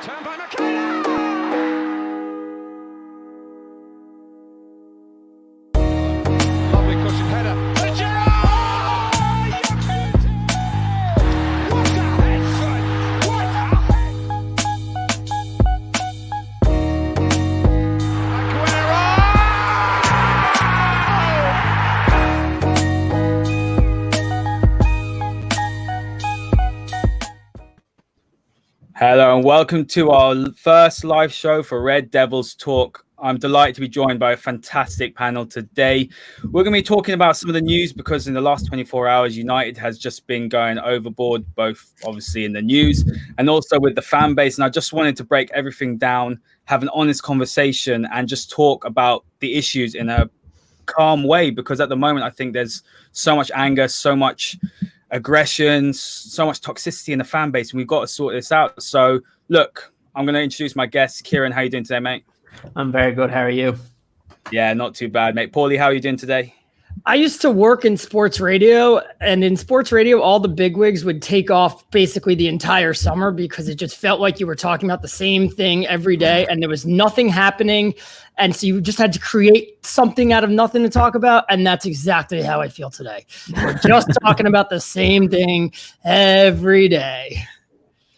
Turn by McKenna! Lovely cushion header. And Gerrard! What a head, son! What a head! Hello and welcome to our first live show for Red Devils Talk. I'm delighted to be joined by a fantastic panel today. We're going to be talking about some of the news because in the last 24 hours, United has just been going overboard, both obviously in the news and also with the fan base. And I just wanted to break everything down, have an honest conversation and just talk about the issues in a calm way, because at the moment, I think there's so much anger, so much aggression, so much toxicity in the fan base, and we've got to sort this out. So look, I'm going to introduce my guest. Kieran, how are you doing today, mate? I'm very good. How are you? Yeah, not too bad, mate. Paulie, how are you doing today? I used to work in sports radio, and in sports radio, all the bigwigs would take off basically the entire summer because it just felt like you were talking about the same thing every day and there was nothing happening. And so you just had to create something out of nothing to talk about. And that's exactly how I feel today. We're just talking about the same thing every day.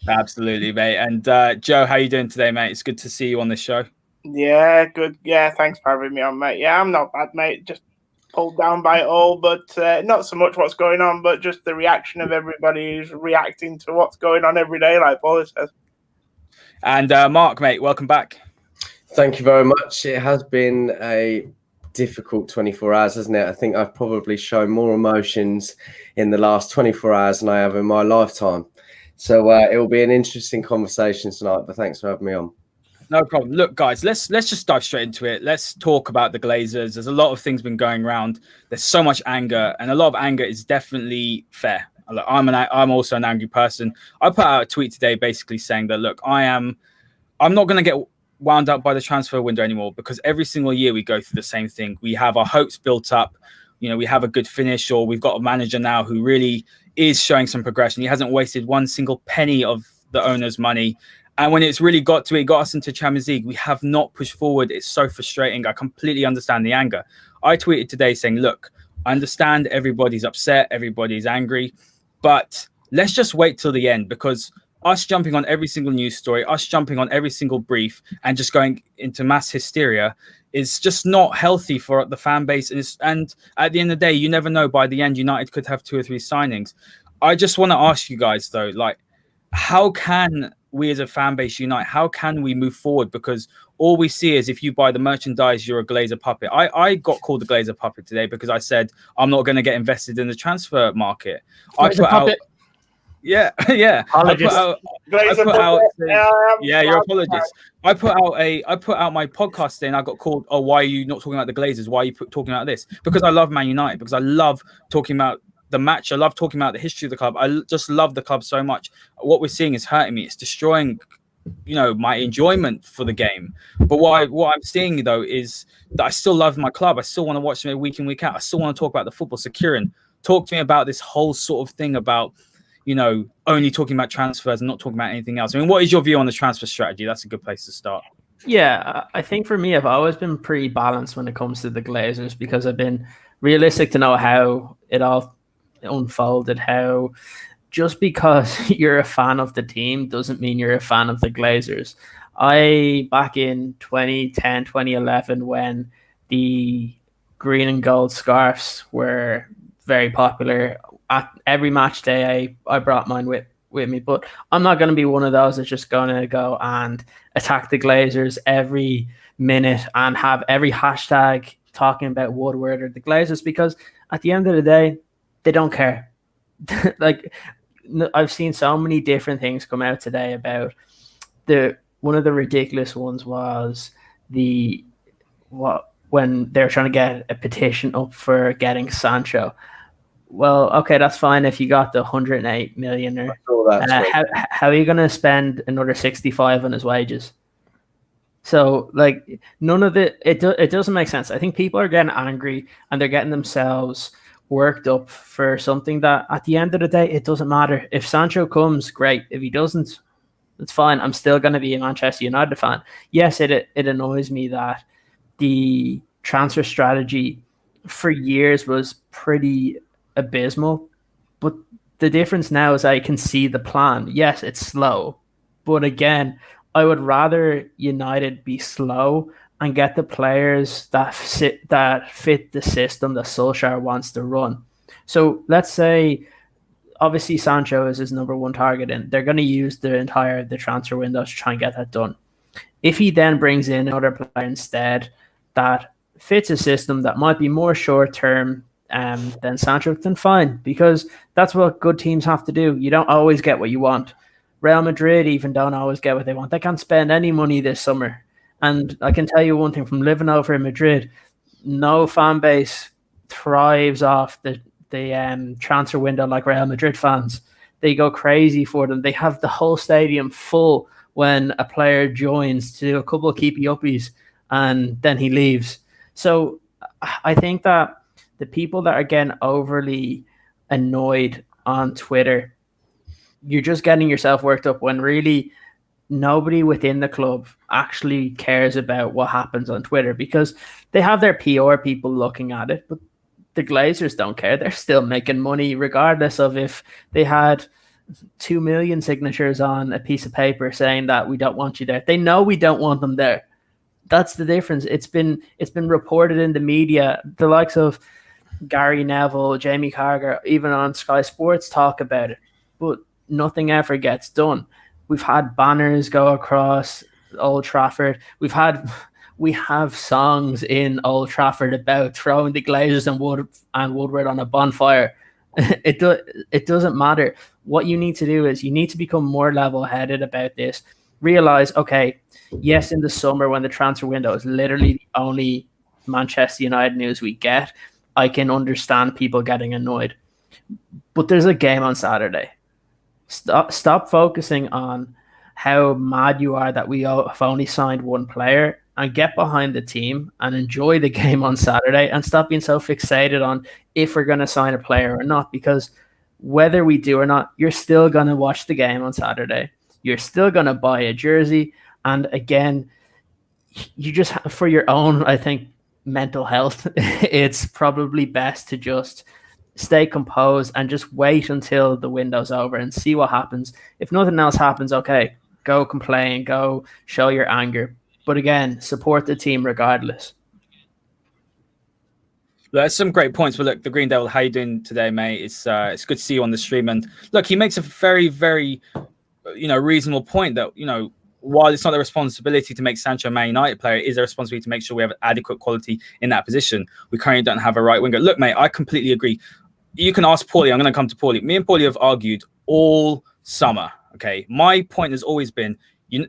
Absolutely, mate. And Joe, how are you doing today, mate? It's good to see you on this show. Yeah, good. Yeah, thanks for having me on, mate. Yeah, I'm not bad, mate. Just pulled down by it all, but not so much what's going on, but just the reaction of everybody who's reacting to what's going on every day, like Paul says. And Mark, mate, welcome back. Thank you very much. It has been a difficult 24 hours, hasn't it? I think I've probably shown more emotions in the last 24 hours than I have in my lifetime. So it will be an interesting conversation tonight, but thanks for having me on. No problem. Look, guys, let's just dive straight into it. Let's talk about the Glazers. There's a lot of things been going around. There's so much anger, and a lot of anger is definitely fair. Look, I'm also an angry person. I put out a tweet today basically saying that, look, I'm not going to get wound up by the transfer window anymore, because every single year we go through the same thing. We have our hopes built up. You know, we have a good finish, or we've got a manager now who really is showing some progression. He hasn't wasted one single penny of the owner's money. And when it's really got to it, got us into Champions League, we have not pushed forward. It's so frustrating. I completely understand the anger. I tweeted today saying, look, I understand everybody's upset, everybody's angry, but let's just wait till the end, because us jumping on every single news story, us jumping on every single brief and just going into mass hysteria is just not healthy for the fan base. And at the end of the day, you never know. By the end, United could have 2 or 3 signings. I just want to ask you guys, though, like, how can we as a fan base unite? How can we move forward? Because all we see is if you buy the merchandise, you're a Glazer puppet. I got called a Glazer puppet today because I said I'm not going to get invested in the transfer market. I put out, yeah. You're apologist. I put out my podcast today and I got called, oh, why are you not talking about the Glazers? Why are you talking about this? Because I love Man United, because I love talking about the match. I love talking about the history of the club. I just love the club so much. What we're seeing is hurting me. It's destroying, my enjoyment for the game. But what I'm seeing, though, is that I still love my club. I still want to watch them week in, week out. I still want to talk about the football. So, Kieran, talk to me about this whole sort of thing about, only talking about transfers and not talking about anything else. I mean, what is your view on the transfer strategy? That's a good place to start. Yeah, I think for me, I've always been pretty balanced when it comes to the Glazers, because I've been realistic to know how it all unfolded, how just because you're a fan of the team doesn't mean you're a fan of the Glazers. Back in 2010, 2011, when the green and gold scarves were very popular, at every match day I brought mine with me, but I'm not going to be one of those that's just going to go and attack the Glazers every minute and have every hashtag talking about Woodward or the Glazers, because at the end of the day, they don't care. Like, I've seen so many different things come out today about one of the ridiculous ones was when they were trying to get a petition up for getting Sancho. Well, okay, that's fine if you got the 108 million. How are you going to spend another 65 on his wages? So, like, none of it doesn't make sense. I think people are getting angry and they're getting themselves worked up for something that at the end of the day, it doesn't matter. If Sancho comes, great. If he doesn't, It's fine. I'm still going to be a Manchester United fan. Yes, it annoys me that the transfer strategy for years was pretty abysmal, but the difference now is I can see the plan. Yes, it's slow, but again, I would rather United be slow and get the players that fit the system that Solskjaer wants to run. So let's say, obviously Sancho is his number one target, and they're going to use the transfer window to try and get that done. If he then brings in another player instead that fits a system that might be more short term than Sancho, then fine, because that's what good teams have to do. You don't always get what you want. Real Madrid even don't always get what they want. They can't spend any money this summer. And I can tell you one thing, from living over in Madrid, no fan base thrives off the transfer window like Real Madrid fans. They go crazy for them. They have the whole stadium full when a player joins to do a couple of keepy uppies and then he leaves. So I think that the people that are getting overly annoyed on Twitter, you're just getting yourself worked up when really nobody within the club actually cares about what happens on Twitter, because they have their PR people looking at it, but the Glazers don't care. They're still making money regardless of if they had 2 million signatures on a piece of paper saying that we don't want you there. They know we don't want them there. That's the difference. It's been reported in the media. The likes of Gary Neville, Jamie Carragher, even on Sky Sports talk about it, but nothing ever gets done. We've had banners go across Old Trafford. We have songs in Old Trafford about throwing the Glazers and Woodward on a bonfire. It doesn't matter. What you need to do is you need to become more level-headed about this. Realize, okay, yes, in the summer when the transfer window is literally the only Manchester United news we get, I can understand people getting annoyed. But there's a game on Saturday. Stop focusing on how mad you are that we have only signed one player, and get behind the team and enjoy the game on Saturday, and stop being so fixated on if we're going to sign a player or not, because whether we do or not, you're still going to watch the game on Saturday. You're still going to buy a jersey. And again, you just, for your own, I think, mental health, it's probably best to just stay composed and just wait until the window's over and see what happens. If nothing else happens, okay, go complain, go show your anger. But again, support the team regardless. There's some great points. But look, the Green Devil, how you doing today, mate? It's good to see you on the stream. And look, he makes a very, very, reasonable point that, while it's not the responsibility to make Sancho a Man United player, it is a responsibility to make sure we have adequate quality in that position. We currently don't have a right winger. Look, mate, I completely agree. You can ask Paulie. I'm going to come to Paulie. Me and Paulie have argued all summer. Okay, my point has always been,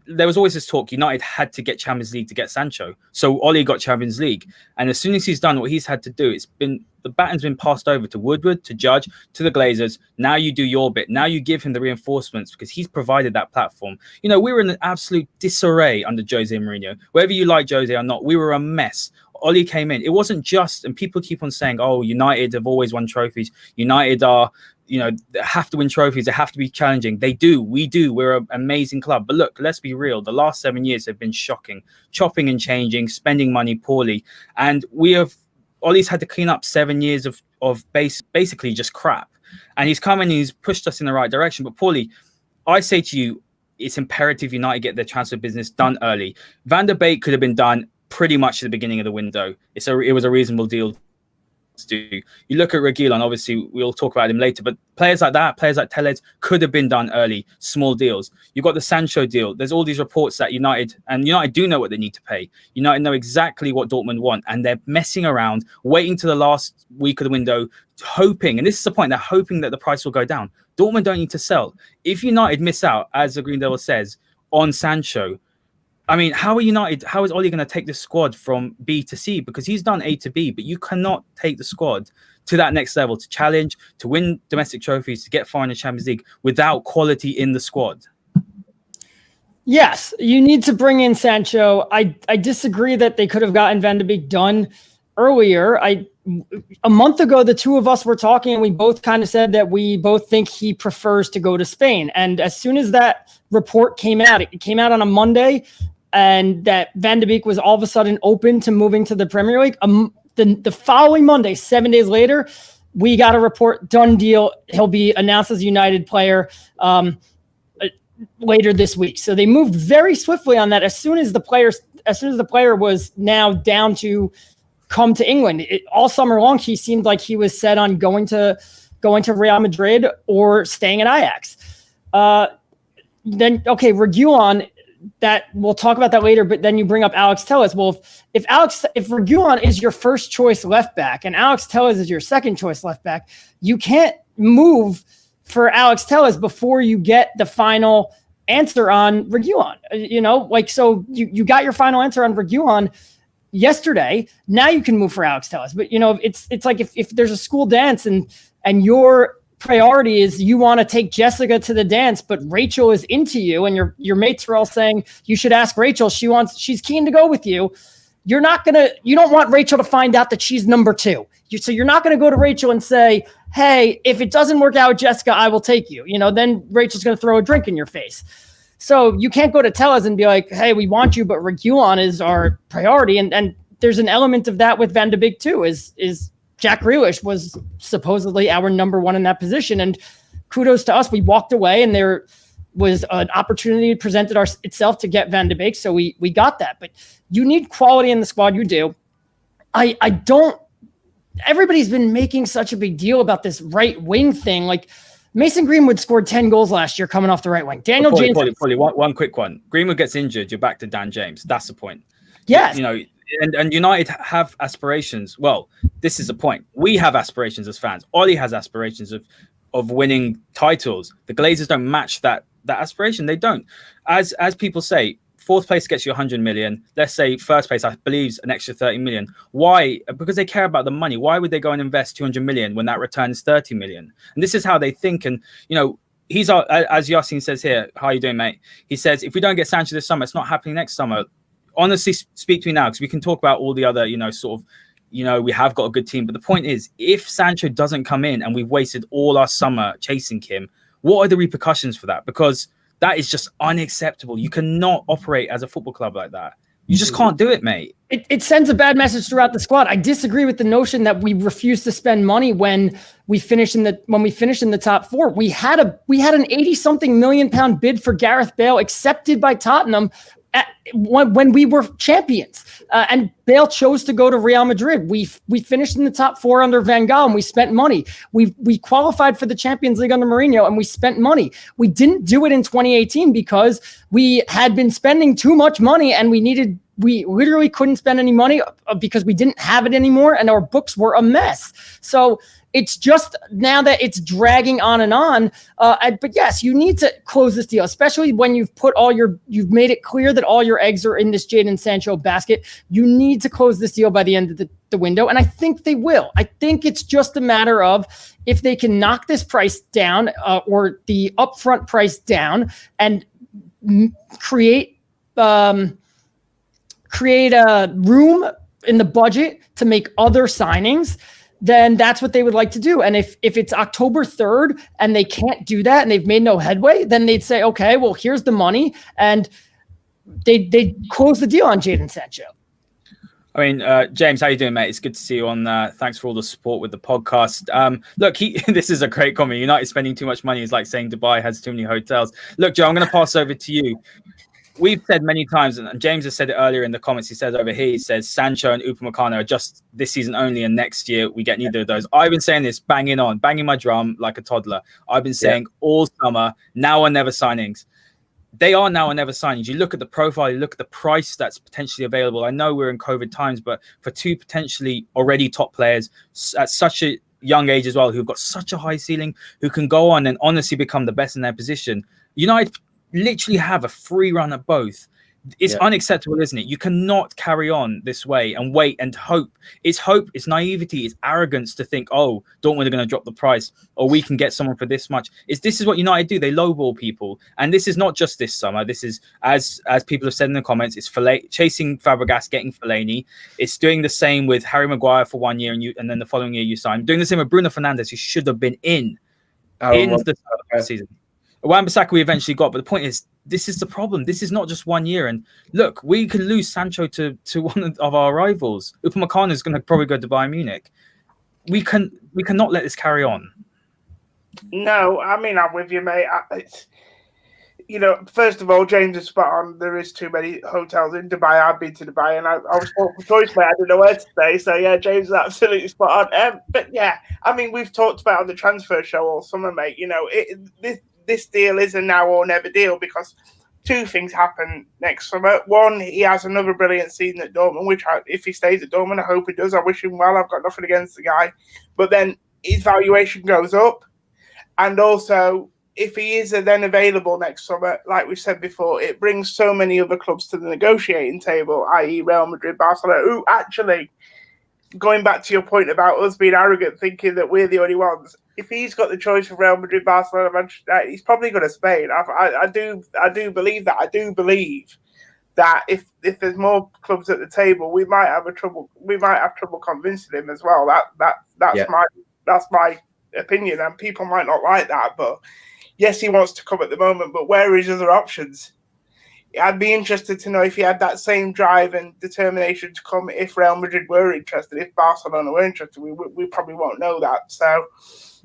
there was always this talk, United had to get Champions League to get Sancho. So Oli got Champions League. And as soon as he's done what he's had to do, the baton's been passed over to Woodward, to Judge, to the Glazers. Now you do your bit. Now you give him the reinforcements because he's provided that platform. We were in an absolute disarray under Jose Mourinho. Whether you like Jose or not, we were a mess. Oli came in. It wasn't just, and people keep on saying, oh, United have always won trophies. United are, they have to win trophies. They have to be challenging. They do. We do. We're an amazing club. But look, let's be real. The last 7 years have been shocking. Chopping and changing, spending money poorly. And Ollie's had to clean up 7 years of basically just crap. And he's come in and he's pushed us in the right direction. But Paulie, I say to you, it's imperative United get their transfer business done early. Van der Beek could have been done pretty much at the beginning of the window. It was a reasonable deal to do. You look at Reguilon, obviously we'll talk about him later, but players like that, players like Tellez could have been done early, small deals. You've got the Sancho deal. There's all these reports that United do know what they need to pay. United know exactly what Dortmund want, and they're messing around, waiting to the last week of the window, hoping, and this is the point, they're hoping that the price will go down. Dortmund don't need to sell. If United miss out, as the Green Devil says, on Sancho, I mean, how is Oli going to take this squad from B to C? Because he's done A to B, but you cannot take the squad to that next level, to challenge, to win domestic trophies, to get far in the Champions League without quality in the squad. Yes, you need to bring in Sancho. I disagree that they could have gotten Van de Beek done earlier, a month ago, the two of us were talking and we both kind of said that we both think he prefers to go to Spain. And as soon as that report came out, it came out on a Monday, and that Van de Beek was all of a sudden open to moving to the Premier League. The following Monday, 7 days later, we got a report, done deal. He'll be announced as a United player later this week. So they moved very swiftly on that. As soon as the player was now down to come to England, all summer long, he seemed like he was set on going to Real Madrid or staying at Ajax. Then Reguilon, that we'll talk about that later, but then you bring up Alex Telles. Well, if Reguilon is your first choice left back and Alex Telles is your second choice left back, you can't move for Alex Telles before you get the final answer on Reguilon. So you got your final answer on Reguilon yesterday. Now you can move for Alex Telles. But it's like if there's a school dance and your priority is you want to take Jessica to the dance, but Rachel is into you, and your mates are all saying you should ask Rachel. She's keen to go with you. You don't want Rachel to find out that she's number two. So you're not going to go to Rachel and say, hey, if it doesn't work out with Jessica, I will take you. Then Rachel's going to throw a drink in your face. So you can't go to Tellez and be like, hey, we want you, but Reguilon is our priority. And there's an element of that with Van de Beek too, is Jack Grealish was supposedly our number one in that position. And kudos to us. We walked away and there was an opportunity presented itself to get Van de Beek. So we got that, but you need quality in the squad. You do. Everybody's been making such a big deal about this right wing thing. Like Mason Greenwood scored 10 goals last year coming off the right wing. Daniel James. One quick one. Greenwood gets injured. You're back to Dan James. That's the point. Yes. And United have aspirations. Well, this is the point. We have aspirations as fans. Ollie has aspirations of winning titles. The Glazers don't match that aspiration. They don't. As people say, fourth place gets you 100 million. Let's say first place, I believe, is an extra 30 million. Why? Because they care about the money. Why would they go and invest 200 million when that return is 30 million? And this is how they think. And, he's, as Yasin says here, how are you doing, mate? He says, if we don't get Sancho this summer, it's not happening next summer. Honestly, speak to me now, because we can talk about all the other, we have got a good team. But the point is, if Sancho doesn't come in and we've wasted all our summer chasing him, what are the repercussions for that? Because that is just unacceptable. You cannot operate as a football club like that. You just can't do it, mate. It sends a bad message throughout the squad. I disagree with the notion that we refuse to spend money when we finish in the top four. We had an 80-something million pound bid for Gareth Bale accepted by Tottenham when we were champions, and Bale chose to go to Real Madrid. We finished in the top four under Van Gaal, and we spent money. We qualified for the Champions League under Mourinho, and we spent money. We didn't do it in 2018 because we had been spending too much money, and we literally couldn't spend any money because we didn't have it anymore, and our books were a mess. So it's just now that it's dragging on and on. But yes, you need to close this deal, especially when you've made it clear that all your eggs are in this Jadon Sancho basket. You need to close this deal by the end of the window. And I think they will. I think it's just a matter of if they can knock this price down or the upfront price down and create a room in the budget to make other signings, then that's what they would like to do. And if it's October 3rd and they can't do that and they've made no headway, then they'd say, okay, well, here's the money. And they close the deal on Jadon Sancho. I mean, James, how you doing, mate? It's good to see you on. Thanks for all the support with the podcast. Look, this is a great comment. United spending too much money is like saying Dubai has too many hotels. Look, Joe, I'm going to pass over to you. We've said many times, and James has said it earlier in the comments, he says over here, he says Sancho and Upamecano are just this season only, and next year we get neither of those. I've been saying this, banging my drum like a toddler. I've been saying all summer, now or never signings. They are now or never signings. You look at the profile, you look at the price that's potentially available. I know we're in COVID times, but for two potentially already top players at such a young age as well, who've got such a high ceiling, who can go on and honestly become the best in their position, United literally have a free run at both. It's unacceptable, isn't it? You cannot carry on this way and wait and hope. It's hope, it's naivety, it's arrogance to think, oh, Dortmund are going to drop the price, or we can get someone for this much. This is what United do. They lowball people, and this is not just this summer. This is, as people have said in the comments, it's chasing Fabregas, getting Fellaini. It's doing the same with Harry Maguire for 1 year, and then the following year you sign. Doing the same with Bruno Fernandes, who should have been in the season. Wan-Bissaka we eventually got, but the point is, this is the problem. This is not just 1 year. And look, we could lose Sancho to one of our rivals. Upamecano is going to probably go to Bayern Munich. We cannot let this carry on. No, I mean, I'm with you, mate. First of all, James is spot on. There is too many hotels in Dubai. I've been to Dubai, and I was spoke for choice, mate. I didn't know where to stay. So, yeah, James is absolutely spot on. But, yeah, I mean, we've talked about on the transfer show all summer, mate. This deal is a now or never deal because two things happen next summer. One, he has another brilliant season at Dortmund, which if he stays at Dortmund, I hope he does. I wish him well. I've got nothing against the guy. But then his valuation goes up. And also, if he is then available next summer, like we said before, it brings so many other clubs to the negotiating table, i.e. Real Madrid, Barcelona, who actually, going back to your point about us being arrogant, thinking that we're the only ones, if he's got the choice of Real Madrid, Barcelona, Manchester United, he's probably going to Spain. I do believe that. I do believe that if there's more clubs at the table, we might have trouble convincing him as well. That's my opinion, and people might not like that, but yes, he wants to come at the moment, but where are his other options? I'd be interested to know if he had that same drive and determination to come if Real Madrid were interested, if Barcelona were interested. We probably won't know that. So,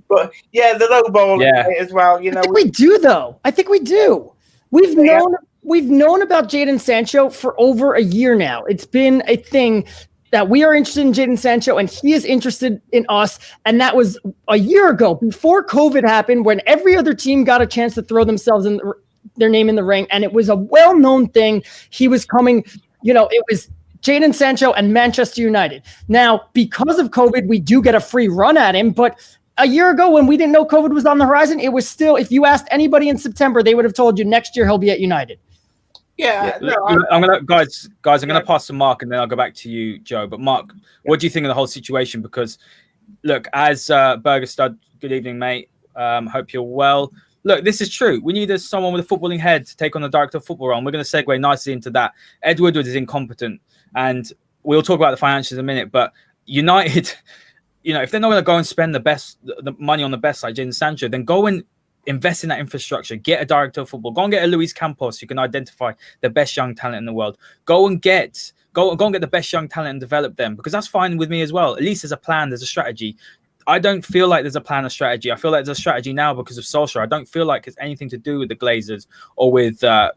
but yeah, the low ball as well. I think we do, though. I think we do. We've known about Jadon Sancho for over a year now. It's been a thing that we are interested in Jadon Sancho, and he is interested in us. And that was a year ago, before COVID happened, when every other team got a chance to throw themselves in their name in the ring. And it was a well-known thing. He was coming, it was Jadon Sancho and Manchester United. Now, because of COVID, we do get a free run at him. But a year ago, when we didn't know COVID was on the horizon, it was still, if you asked anybody in September, they would have told you next year he'll be at United. Yeah. No, I'm gonna pass to Mark, and then I'll go back to you, Joe. But Mark, what do you think of the whole situation? Because look, as Burger Stud, good evening, mate. Hope you're well. Look, this is true. We need someone with a footballing head to take on the director of football role. And we're going to segue nicely into that. Ed Woodward is incompetent, and we'll talk about the financials in a minute. But United, if they're not going to go and spend the money on the best like Jadon Sancho, then go and invest in that infrastructure. Get a director of football. Go and get a Luis Campos who can identify the best young talent in the world. Go and get the best young talent and develop them, because that's fine with me as well. At least there's a plan, there's a strategy. I don't feel like there's a plan or strategy. I feel like there's a strategy now because of Solskjaer. I don't feel like it's anything to do with the Glazers or with Ed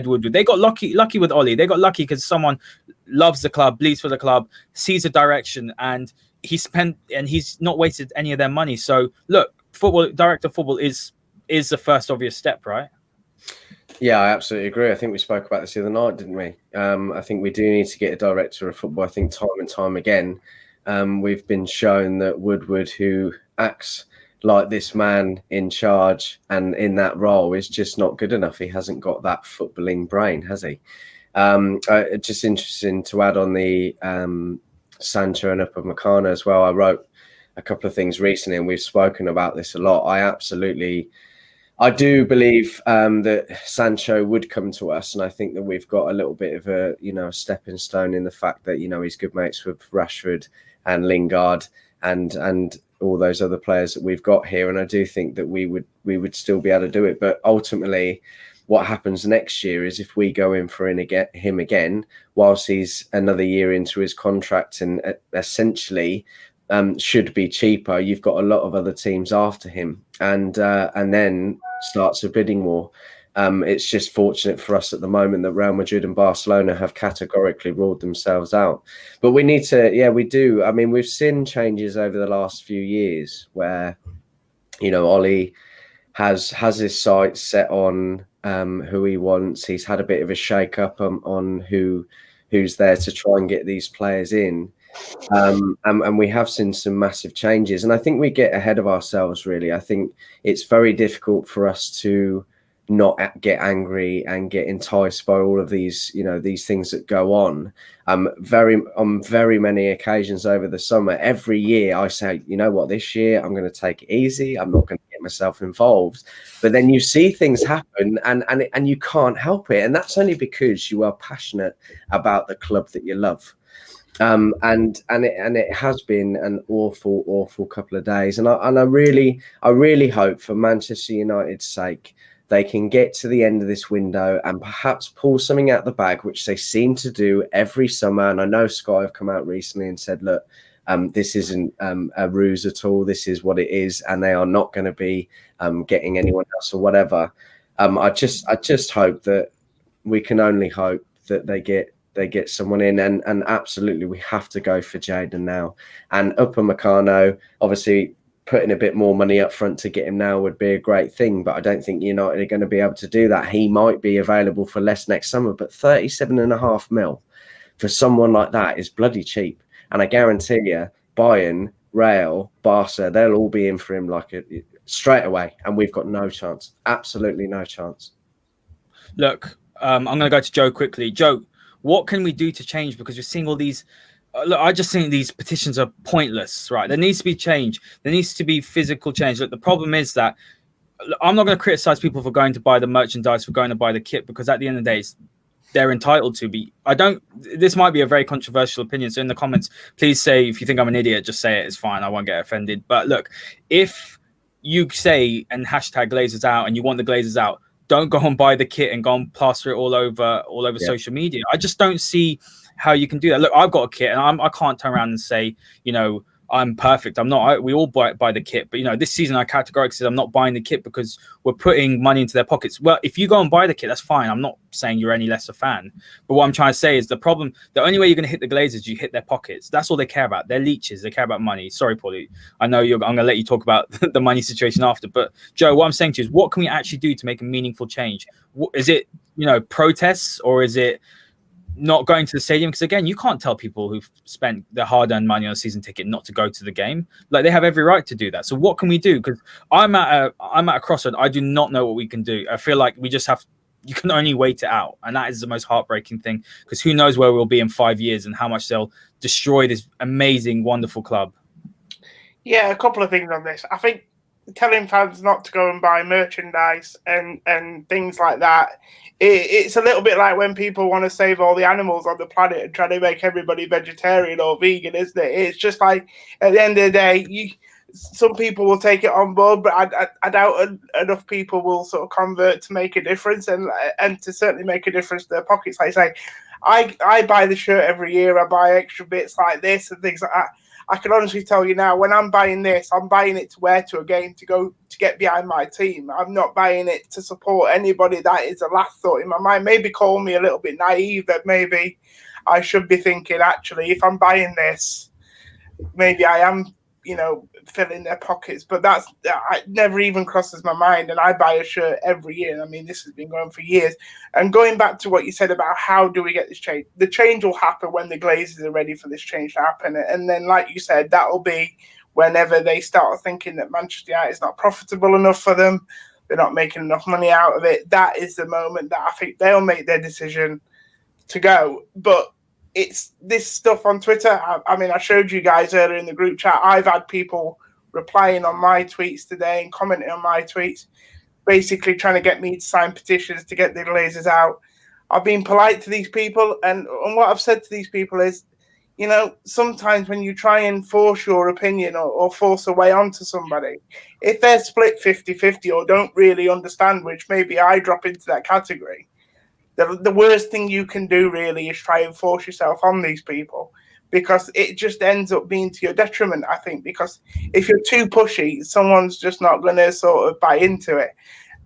Woodward. They got lucky with Ollie. They got lucky because someone loves the club, bleeds for the club, sees a direction, and he's not wasted any of their money. So look, director of football is the first obvious step, right? Yeah, I absolutely agree. I think we spoke about this the other night, didn't we? I think we do need to get a director of football. I think time and time again, we've been shown that Woodward, who acts like this man in charge and in that role, is just not good enough. He hasn't got that footballing brain, has he? Just interesting to add on the Sancho and Upamecano as well. I wrote a couple of things recently, and we've spoken about this a lot. I do believe that Sancho would come to us, and I think that we've got a little bit of a stepping stone in the fact that he's good mates with Rashford and Lingard and all those other players that we've got here, and I do think that we would still be able to do it. But ultimately, what happens next year is if we go in for him again, whilst he's another year into his contract and essentially should be cheaper, you've got a lot of other teams after him, and then starts a bidding war. It's just fortunate for us at the moment that Real Madrid and Barcelona have categorically ruled themselves out. But we need to, we do. I mean, we've seen changes over the last few years where, Ollie has his sights set on who he wants. He's had a bit of a shake-up on who's there to try and get these players in. And we have seen some massive changes. And I think we get ahead of ourselves, really. I think it's very difficult for us to not get angry and get enticed by all of these, these things that go on. On very many occasions over the summer, every year I say, you know what, this year I'm going to take it easy. I'm not going to get myself involved. But then you see things happen and you can't help it. And that's only because you are passionate about the club that you love. And it has been an awful couple of days. And I really hope, for Manchester United's sake, they can get to the end of this window and perhaps pull something out the bag, which they seem to do every summer. And I know Sky have come out recently and said, look, this isn't a ruse at all. This is what it is. And they are not going to be getting anyone else or whatever. I just hope that we can only hope that they get someone in. And absolutely, we have to go for Jadon now. And Upamecano, obviously, putting a bit more money up front to get him now would be a great thing, but I don't think United are going to be able to do that. He might be available for less next summer, but 37.5 mil for someone like that is bloody cheap. And I guarantee you, Bayern, Real, Barca, they'll all be in for him straight away, and we've got no chance. Absolutely no chance. Look, I'm going to go to Joe quickly. Joe, what can we do to change? Because you're seeing all these. Look, I just think these petitions are pointless, right? There needs to be change. There needs to be physical change. Look, the problem is that I'm not going to criticize people for going to buy the merchandise, for going to buy the kit, because at the end of the day, they're entitled to be. This might be a very controversial opinion. So in the comments, please say, if you think I'm an idiot, just say it. It's fine. I won't get offended. But look, if you say and hashtag Glazers out and you want the Glazers out, don't go and buy the kit and go and plaster it all over social media. I just don't see how you can do that. Look, I've got a kit and I can't turn around and say, I'm perfect. I'm not. We all buy the kit. But, this season I categorically said I'm not buying the kit because we're putting money into their pockets. Well, if you go and buy the kit, that's fine. I'm not saying you're any less a fan. But what I'm trying to say is the only way you're going to hit the Glazers, you hit their pockets. That's all they care about. They're leeches. They care about money. Sorry, Paulie. I know I'm going to let you talk about the money situation after. But, Joe, what I'm saying to you is, what can we actually do to make a meaningful change? Is it, protests, or is it not going to the stadium? Because again, you can't tell people who've spent their hard-earned money on a season ticket not to go to the game. Like, they have every right to do that. So what can we do? Because I'm at a crossroad. I do not know what we can do. I feel like you can only wait it out, and that is the most heartbreaking thing, because who knows where we'll be in 5 years and how much they'll destroy this amazing, wonderful club. Yeah, a couple of things on this. I think telling fans not to go and buy merchandise and things like that, it's a little bit like when people want to save all the animals on the planet and try to make everybody vegetarian or vegan, isn't it? It's just like, at the end of the day, some people will take it on board, but I doubt enough people will sort of convert to make a difference and to certainly make a difference to their pockets. Like I say, I buy the shirt every year. I buy extra bits like this and things like that. I can honestly tell you now, when I'm buying this, I'm buying it to wear to a game, to go to get behind my team. I'm not buying it to support anybody. That is a last thought in my mind. Maybe call me a little bit naive, that maybe I should be thinking, actually, if I'm buying this, maybe I am, filling their pockets. But it never even crosses my mind. And I buy a shirt every year. I mean, this has been going for years. And going back to what you said about how do we get this change, the change will happen when the Glazers are ready for this change to happen. And then, like you said, that'll be whenever they start thinking that Manchester United is not profitable enough for them, they're not making enough money out of it. That is the moment that I think they'll make their decision to go. But it's this stuff on Twitter. I mean, I showed you guys earlier in the group chat. I've had people replying on my tweets today and commenting on my tweets, basically trying to get me to sign petitions to get the Glazers out. I've been polite to these people, and what I've said to these people is, sometimes when you try and force your opinion or force a way onto somebody, if they're split 50-50 or don't really understand, which maybe I drop into that category, the worst thing you can do really is try and force yourself on these people, because it just ends up being to your detriment, I think, because if you're too pushy, someone's just not going to sort of buy into it.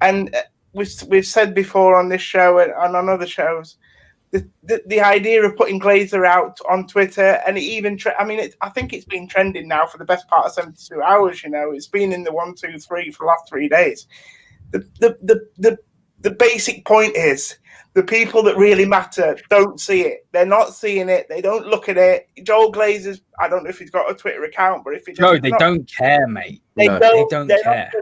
And we've said before on this show and on other shows, the idea of putting Glazer out on Twitter, and it even, I think it's been trending now for the best part of 72 hours, it's been in the 1, 2, 3 for the last 3 days. The basic point is, the people that really matter don't see it. They're not seeing it. They don't look at it. Joel Glazers, I don't know if he's got a Twitter account, but if he doesn't, they don't care, mate. They don't care.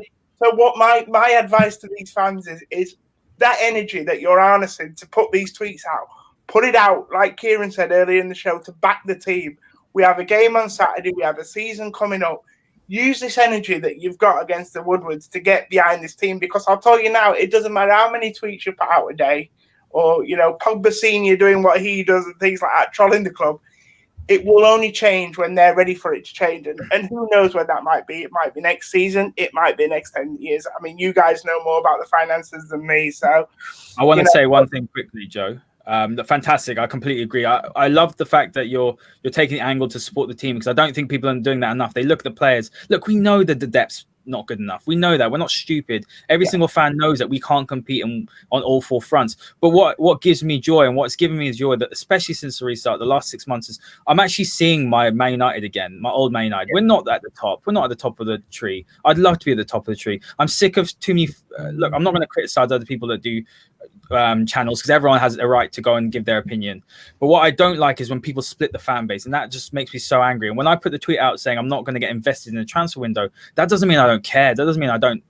So what my advice to these fans is that energy that you're harnessing to put these tweets out, put it out, like Kieran said earlier in the show, to back the team. We have a game on Saturday. We have a season coming up. Use this energy that you've got against the Woodwards to get behind this team, because I'll tell you now, it doesn't matter how many tweets you put out a day, or, you know, Pogba Senior doing what he does and things like that, trolling the club. It will only change when they're ready for it to change. And who knows when that might be. It might be next season. It might be next 10 years. I mean, you guys know more about the finances than me. So I want to say one thing quickly, Joe. Fantastic. I completely agree. I love the fact that you're taking the angle to support the team, because I don't think people are doing that enough. They look at the players. Look, we know that the depth's not good enough. We know that. We're not stupid. Every single fan knows that we can't compete on all four fronts. But what gives me joy, and what's given me joy, that especially since the restart, the last 6 months, is I'm actually seeing my Man United again, my old Man United. We're not at the top. We're not at the top of the tree. I'd love to be at the top of the tree. I'm sick of too many. Look, I'm not going to criticize other people that do channels, because everyone has a right to go and give their opinion. But what I don't like is when people split the fan base, and that just makes me so angry. And when I put the tweet out saying I'm not going to get invested in the transfer window, that doesn't mean I don't care. That doesn't mean I don't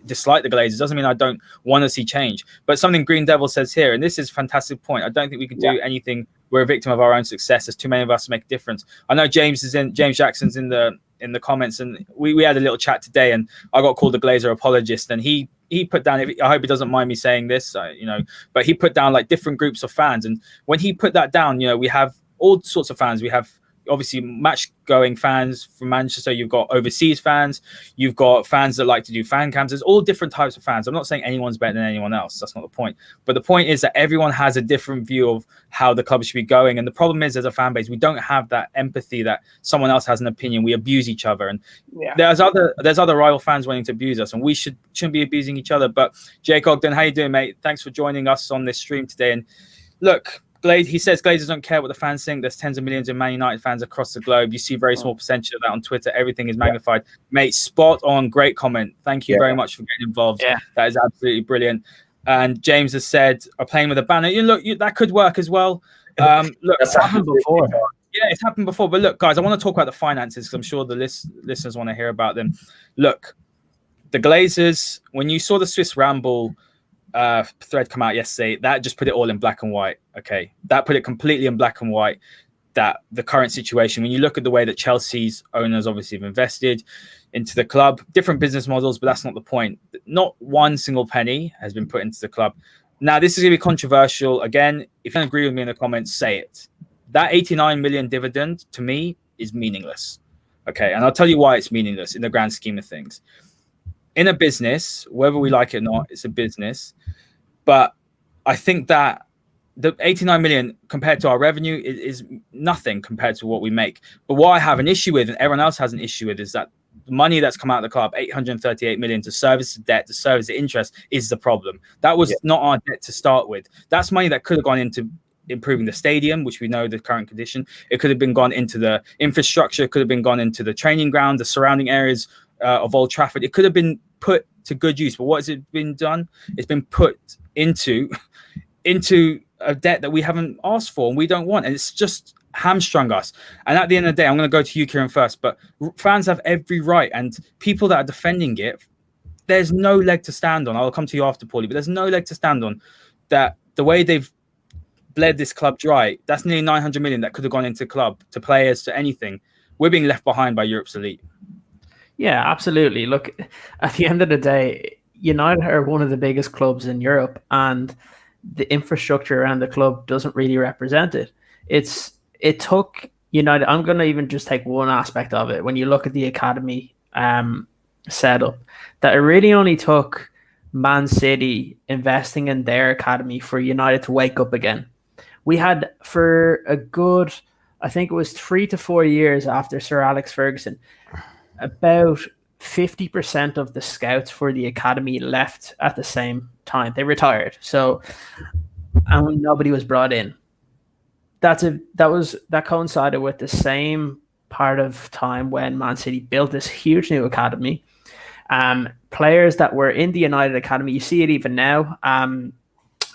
dislike the Glazers. Doesn't mean I don't want to see change. But something Green Devil says here, and this is a fantastic point, I don't think we can do anything. We're a victim of our own success. There's too many of us to make a difference. I know James Jackson's in the comments, and we had a little chat today, and I got called a Glazer apologist, and he put down, I hope he doesn't mind me saying this, but he put down like different groups of fans. And when he put that down, we have all sorts of fans. We have obviously match going fans from Manchester. You've got overseas fans. You've got fans that like to do fan cams. There's all different types of fans. I'm not saying anyone's better than anyone else. That's not the point. But the point is that everyone has a different view of how the club should be going. And the problem is, as a fan base, we don't have that empathy that someone else has an opinion. We abuse each other. And there's other rival fans wanting to abuse us, and we shouldn't be abusing each other. But Jake Ogden, how you doing, mate? Thanks for joining us on this stream today. And look, he says Glazers don't care what the fans think. There's tens of millions of Man United fans across the globe. You see very small percentage of that on Twitter. Everything is magnified. Mate, spot on. Great comment. Thank you very much for getting involved. That is absolutely brilliant. And James has said, are playing with a banner. That could work as well. Look, it's happened before. Yeah, it's happened before. But look, guys, I want to talk about the finances, because I'm sure the listeners want to hear about them. Look, the Glazers, when you saw the Swiss Ramble thread come out yesterday, that just put it all in black and white. Okay, that put it completely in black and white, that the current situation, when you look at the way that Chelsea's owners obviously have invested into the club, different business models, but that's not the point. Not one single penny has been put into the club. Now, this is going to be controversial. Again, if you don't agree with me in the comments, say it. That 89 million dividend, to me, is meaningless. Okay, and I'll tell you why it's meaningless in the grand scheme of things. In a business, whether we like it or not, it's a business. But I think that the 89 million compared to our revenue is nothing compared to what we make. But what I have an issue with, and everyone else has an issue with, is that the money that's come out of the club, 838 million to service the debt, to service the interest, is the problem. That was not our debt to start with. That's money that could have gone into improving the stadium, which we know the current condition. It could have been gone into the infrastructure. It could have been gone into the training ground, the surrounding areas of Old Trafford. It could have been put to good use. But what has it been done? It's been put into a debt that we haven't asked for and we don't want. And it's just hamstrung us. And at the end of the day, I'm going to go to you, Kieran, first. But fans have every right. And people that are defending it, there's no leg to stand on. I'll come to you after, Paulie. But there's no leg to stand on that the way they've bled this club dry. That's nearly 900 million that could have gone into the club, to players, to anything. We're being left behind by Europe's elite. Yeah, absolutely. Look, at the end of the day, United are one of the biggest clubs in Europe, and the infrastructure around the club doesn't really represent it. It took United. I'm going to even just take one aspect of it. When you look at the academy setup, that it really only took Man City investing in their academy for United to wake up again. We had, for a good, I think it was 3 to 4 years after Sir Alex Ferguson, about 50% of the scouts for the academy left at the same time. They retired. So, and nobody was brought in. That coincided with the same part of time when Man City built this huge new academy. Players that were in the United Academy, you see it even now,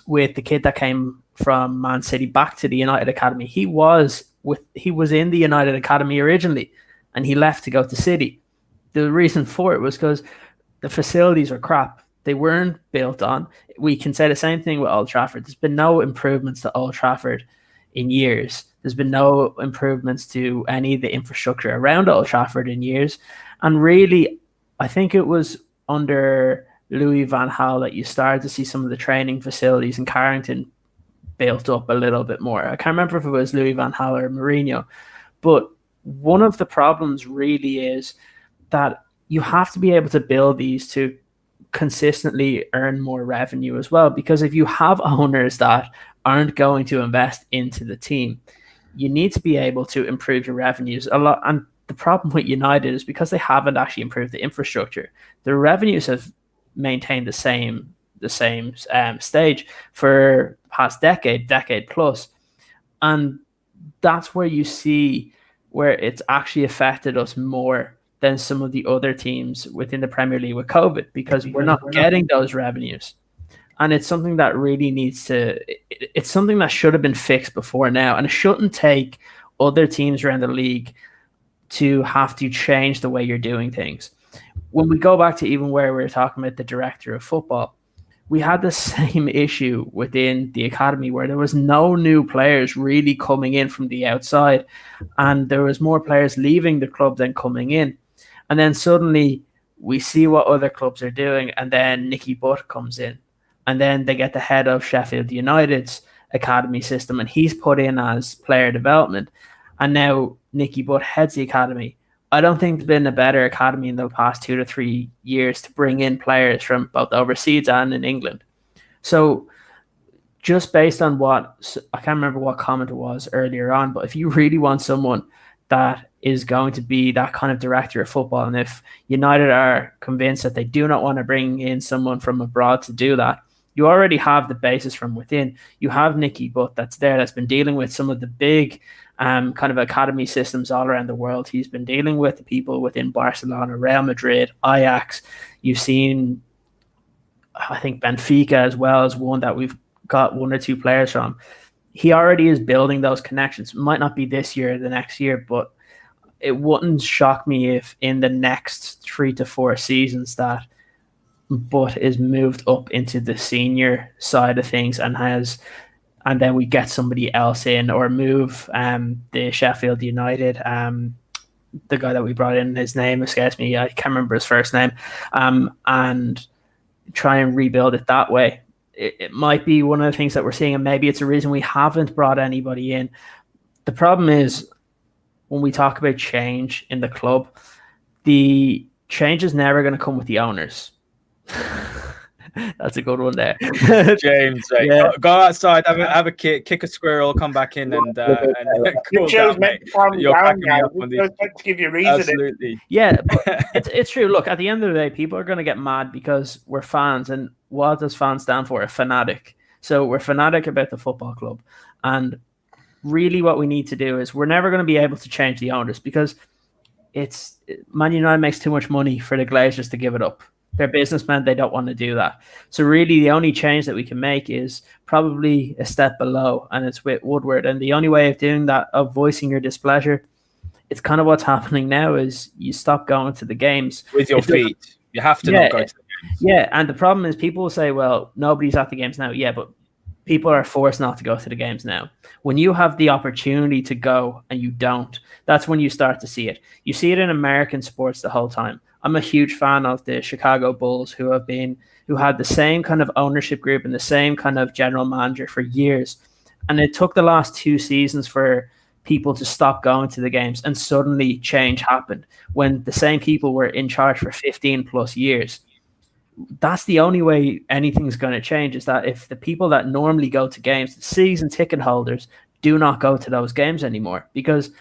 with the kid that came from Man City back to the United Academy. He was in the United Academy originally, and he left to go to City. The reason for it was because the facilities are crap. They weren't built on. We can say the same thing with Old Trafford. There's been no improvements to Old Trafford in years. There's been no improvements to any of the infrastructure around Old Trafford in years. And really, I think it was under Louis van Gaal that you started to see some of the training facilities in Carrington built up a little bit more. I can't remember if it was Louis van Gaal or Mourinho, but one of the problems really is that you have to be able to build these to consistently earn more revenue as well. Because if you have owners that aren't going to invest into the team, you need to be able to improve your revenues a lot. And the problem with United is because they haven't actually improved the infrastructure, the revenues have maintained the same stage for the past decade plus. And that's where you see where it's actually affected us more than some of the other teams within the Premier League with COVID, because we're not getting those revenues. And it's something that really it's something that should have been fixed before now. And it shouldn't take other teams around the league to have to change the way you're doing things. When we go back to even where we were talking about the director of football, we had the same issue within the academy where there was no new players really coming in from the outside, and there was more players leaving the club than coming in. And then suddenly we see what other clubs are doing, and then Nicky Butt comes in, and then they get the head of Sheffield United's academy system, and he's put in as player development. And now Nicky Butt heads the academy. I don't think there's been a better academy in the past 2 to 3 years to bring in players from both overseas and in England. So just based on what, I can't remember what comment it was earlier on, but if you really want someone that is going to be that kind of director of football, and if United are convinced that they do not want to bring in someone from abroad to do that, you already have the basis from within. You have Nicky Butt that's there, that's been dealing with some of the big kind of academy systems all around the world. He's been dealing with the people within Barcelona, Real Madrid, Ajax. You've seen, I think, Benfica as well as one that we've got 1 or 2 players from. He already is building those connections. It might not be this year or the next year, but it wouldn't shock me if in the next 3 to 4 seasons that Butt is moved up into the senior side of things and then we get somebody else in, or move the Sheffield United, the guy that we brought in, his name escapes me, I can't remember his first name, and try and rebuild it that way. It might be one of the things that we're seeing, and maybe it's a reason we haven't brought anybody in. The problem is when we talk about change in the club, the change is never going to come with the owners. That's a good one there. James, Yeah. go outside, have a kick a squirrel, come back in and cool Joe's down, meant mate. to calm You're down, cracking me guys. up on Joe's these. meant to give you reason. Absolutely. Yeah, but it's true. Look, at the end of the day, people are going to get mad because we're fans. And what does fans stand for? A fanatic. So we're fanatic about the football club. And really what we need to do is we're never going to be able to change the owners, because Man United makes too much money for the Glazers to give it up. They're businessmen. They don't want to do that. So really the only change that we can make is probably a step below, and it's with Woodward. And the only way of doing that, of voicing your displeasure, it's kind of what's happening now, is you stop going to the games. With your feet. You have to not go to the games. Yeah, and the problem is people will say, well, nobody's at the games now. Yeah, but people are forced not to go to the games now. When you have the opportunity to go and you don't, that's when you start to see it. You see it in American sports the whole time. I'm a huge fan of the Chicago Bulls, who had the same kind of ownership group and the same kind of general manager for years. And it took the last 2 seasons for people to stop going to the games, and suddenly change happened when the same people were in charge for 15 plus years. That's the only way anything's going to change, is that if the people that normally go to games, the season ticket holders, do not go to those games anymore. Because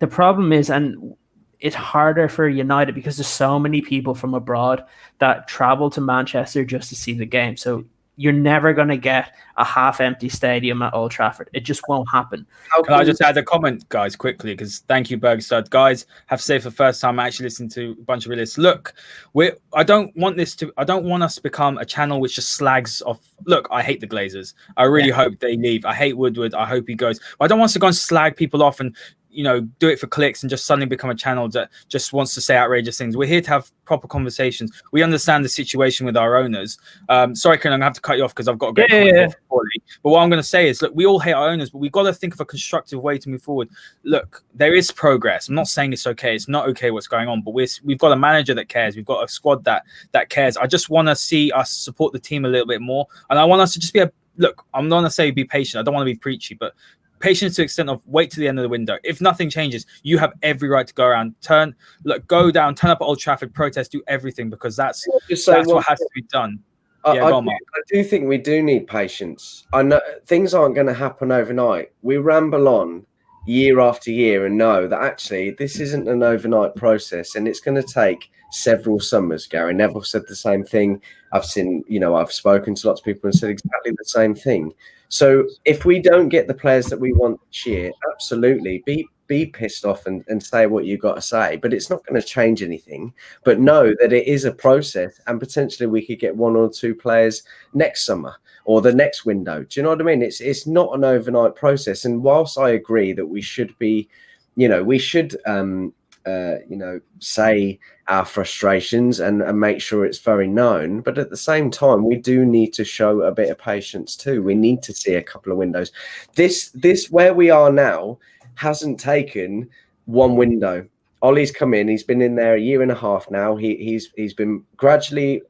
the problem is, and it's harder for United because there's so many people from abroad that travel to Manchester just to see the game. So you're never going to get a half-empty stadium at Old Trafford. It just won't happen. Can I just add a comment, guys, quickly? Because thank you, Bergstad. Guys, have to say for the first time I actually listened to a bunch of realists. Look, I don't want us to become a channel which just slags off. Look, I hate the Glazers. I really hope they leave. I hate Woodward. I hope he goes. I don't want us to go and slag people off and do it for clicks and just suddenly become a channel that just wants to say outrageous things. We're here to have proper conversations. We understand the situation with our owners. Sorry, Ken, I'm gonna have to cut you off because I've got a great comment here for Paulie. But what I'm going to say is, look, we all hate our owners, but we've got to think of a constructive way to move forward. Look, there is progress. I'm not saying it's okay. It's not okay what's going on, but we've got a manager that cares. We've got a squad that cares. I just want to see us support the team a little bit more, and I want us to just be look. I'm not going to say be patient. I don't want to be preachy, but patience to the extent of wait to the end of the window. If nothing changes, you have every right to go around, go down, turn up at Old Trafford, protest, do everything, because that's what has to be done. I do think we do need patience. I know things aren't going to happen overnight. We ramble on year after year and know that actually this isn't an overnight process, and it's going to take several summers. Gary Neville said the same thing. I've spoken to lots of people and said exactly the same thing. So if we don't get the players that we want this year, absolutely be pissed off and say what you got to say, but it's not going to change anything. But know that it is a process, and potentially we could get one or two players next summer or the next window. Do you know what I mean? It's not an overnight process. And whilst I agree that we should be, we should say our frustrations and make sure it's very known, but at the same time we do need to show a bit of patience too. We need to see a couple of windows. This where we are now hasn't taken one window. Ollie's come in, he's been in there a year and a half now. He's been gradually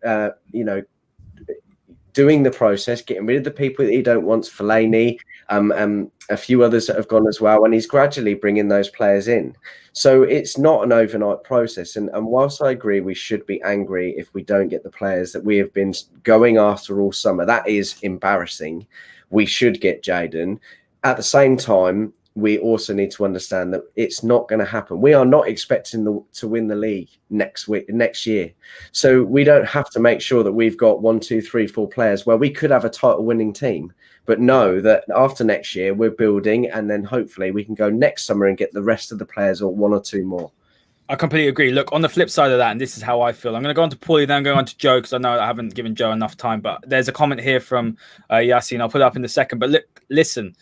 doing the process, getting rid of the people that he don't want, Fellaini, a few others that have gone as well, and he's gradually bringing those players in. So it's not an overnight process. And whilst I agree we should be angry if we don't get the players that we have been going after all summer, that is embarrassing. We should get Jayden. At the same time, we also need to understand that it's not going to happen. We are not expecting to win the league next year. So we don't have to make sure that we've got 1, 2, 3, 4 players where we could have a title winning team, but know that after next year we're building, and then hopefully we can go next summer and get the rest of the players or 1 or 2 more. I completely agree. Look, on the flip side of that, and this is how I feel, I'm going to go on to Paulie, then go on to Joe, because I know I haven't given Joe enough time, but there's a comment here from Yassine. I'll put it up in a second. But listen,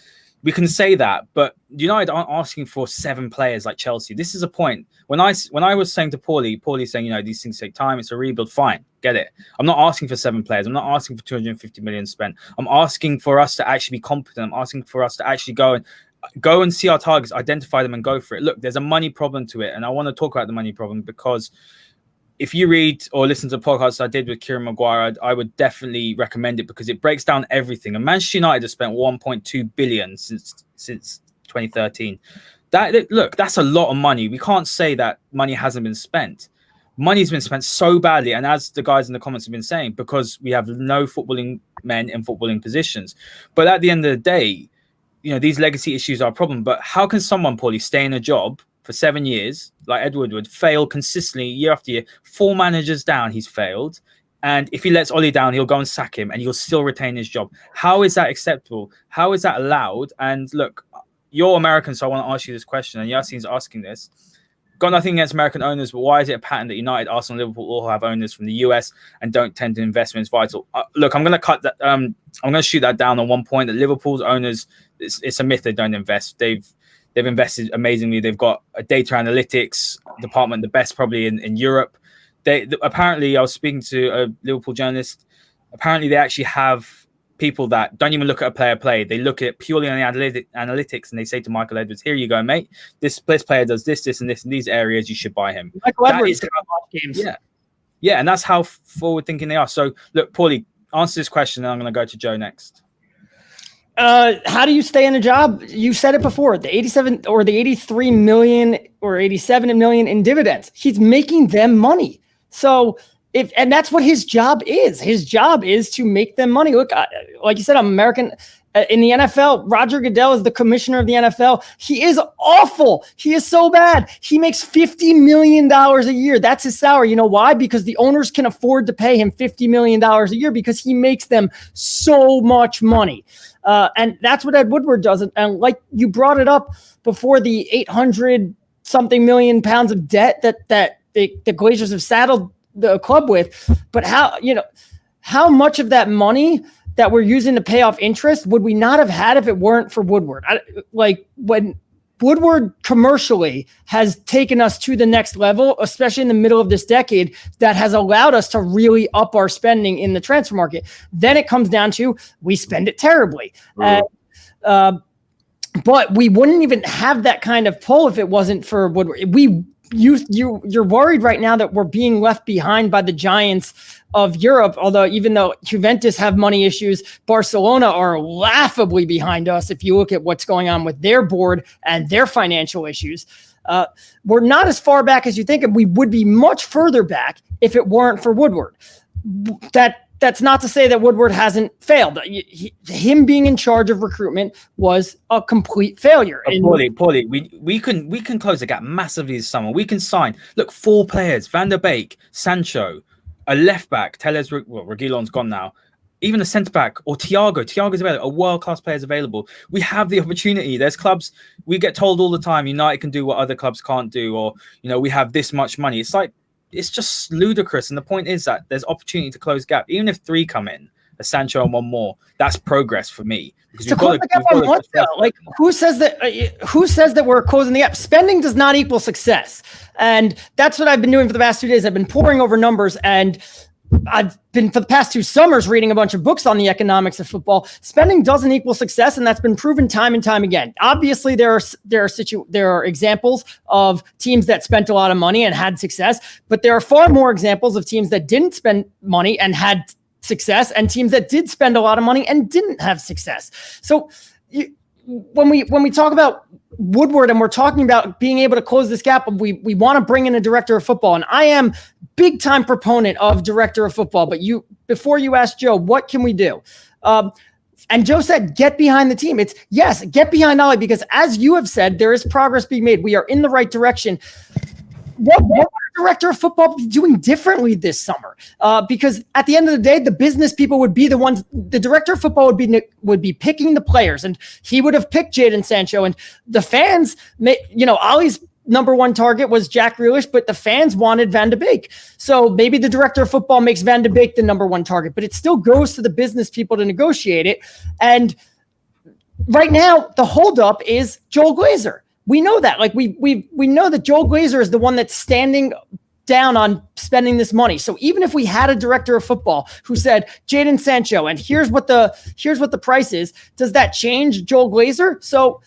we can say that, but United aren't asking for 7 players like Chelsea. This is a point. When I was saying to Paulie saying, these things take time, it's a rebuild, fine, get it. I'm not asking for 7 players. I'm not asking for 250 million spent. I'm asking for us to actually be competent. I'm asking for us to actually go and see our targets, identify them, and go for it. Look, there's a money problem to it, and I want to talk about the money problem because if you read or listen to the podcast I did with Kieran Maguire, I would definitely recommend it because it breaks down everything. And Manchester United has spent 1.2 billion since 2013. That's a lot of money. We can't say that money hasn't been spent. Money's been spent so badly, and as the guys in the comments have been saying, because we have no footballing men in footballing positions. But at the end of the day, these legacy issues are a problem. But how can someone, Paulie, stay in a job for 7 years, like Ed Woodward, fail consistently year after year? 4 managers down, he's failed. And if he lets Ollie down, he'll go and sack him and he'll still retain his job. How is that acceptable? How is that allowed? And look, you're American, so I want to ask you this question. And Yassine's asking this. Got nothing against American owners, but why is it a pattern that United, Arsenal, Liverpool all have owners from the US and don't tend to invest when it's vital? Look, I'm going to cut that. I'm going to shoot that down on one point. That Liverpool's owners, it's a myth they don't invest. They've invested amazingly. They've got a data analytics department, the best probably in Europe. Apparently, I was speaking to a Liverpool journalist. Apparently, they actually have people that don't even look at a player play. They look at purely on the analytics, and they say to Michael Edwards, "Here you go, mate. This player does this, and this in these areas. You should buy him." Michael Edwards games. Yeah, and that's how forward-thinking they are. So, look, Paulie, answer this question, and I'm going to go to Joe next. How do you stay in a job? You said it before, the 87 or the 83 million or 87 million in dividends. He's making them money. So and that's what his job is. His job is to make them money. Look, like you said, I'm American. In the NFL, Roger Goodell is the commissioner of the NFL. He is awful. He is so bad. He makes $50 million a year. That's his salary. You know why? Because the owners can afford to pay him $50 million a year because he makes them so much money. And that's what Ed Woodward does. And like you brought it up before, the 800-something million pounds of debt that the Glazers have saddled the club with. But how much of that money that we're using to pay off interest would we not have had if it weren't for Woodward? When Woodward commercially has taken us to the next level, especially in the middle of this decade, that has allowed us to really up our spending in the transfer market. Then it comes down to we spend it terribly. But we wouldn't even have that kind of pull if it wasn't for Woodward. You're worried right now that we're being left behind by the giants of Europe. Although even though Juventus have money issues, Barcelona are laughably behind us. If you look at what's going on with their board and their financial issues, we're not as far back as you think, and we would be much further back if it weren't for Woodward. That's not to say that Woodward hasn't failed. Him being in charge of recruitment was a complete failure. Paulie, we can close the gap massively this summer. We can sign, 4 players: Van der Beek, Sancho, a left back, Reguilon's gone now, even a centre back, or Thiago's available, a world-class player's available. We have the opportunity. There's clubs, we get told all the time, United can do what other clubs can't do, or, we have this much money. It's just ludicrous. And the point is that there's opportunity to close gap. Even if 3 come in, a Sancho and 1 more, that's progress for me. To close the gap on what though? Like, who says that we're closing the gap? Spending does not equal success. And that's what I've been doing for the past 2 days. I've been poring over numbers, and I've been for the past 2 summers reading a bunch of books on the economics of football. Spending doesn't equal success, and that's been proven time and time again. Obviously, there are examples of teams that spent a lot of money and had success, but there are far more examples of teams that didn't spend money and had success, and teams that did spend a lot of money and didn't have success. So when we talk about Woodward and we're talking about being able to close this gap, we want to bring in a director of football, and I am big time proponent of director of football. But before you ask Joe, what can we do? And Joe said, get behind the team. Yes, get behind Ollie, because as you have said, there is progress being made. We are in the right direction. What would a director of football be doing differently this summer? Because at the end of the day, the business people would be the ones. The director of football would be picking the players, and he would have picked Jadon Sancho. And the fans, Ollie's number 1 target was Jack Grealish, but the fans wanted Van de Beek. So maybe the director of football makes Van de Beek the number 1 target, but it still goes to the business people to negotiate it. And right now, the holdup is Joel Glazer. We know that. We know that Joel Glazer is the one that's standing down on spending this money. So even if we had a director of football who said Jadon Sancho, and here's what the price is, does that change Joel Glazer? So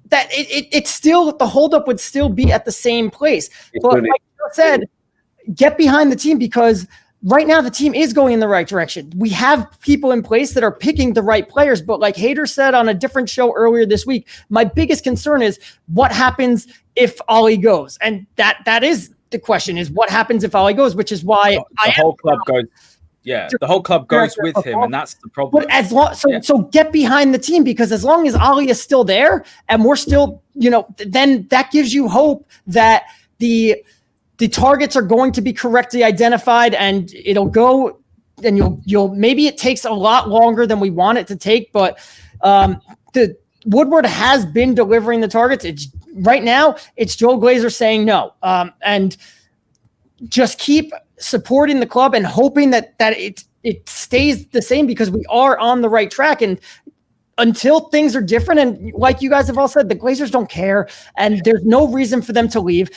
that it's still, the holdup would still be at the same place. But like I said, get behind the team, because right now the team is going in the right direction. We have people in place that are picking the right players. But like Hader said on a different show earlier this week, my biggest concern is what happens if Ollie goes. And that is the question, is what happens if Ollie goes, which is why the whole club goes with him, and that's the problem. But so get behind the team, because as long as Ollie is still there and we're still, then that gives you hope that the targets are going to be correctly identified, and it'll go, and you'll maybe it takes a lot longer than we want it to take, but the Woodward has been delivering the targets. It's right now it's Joel Glazer saying no, and just keep supporting the club and hoping that it stays the same, because we are on the right track. And until things are different, and like you guys have all said, the Glazers don't care, and there's no reason for them to leave.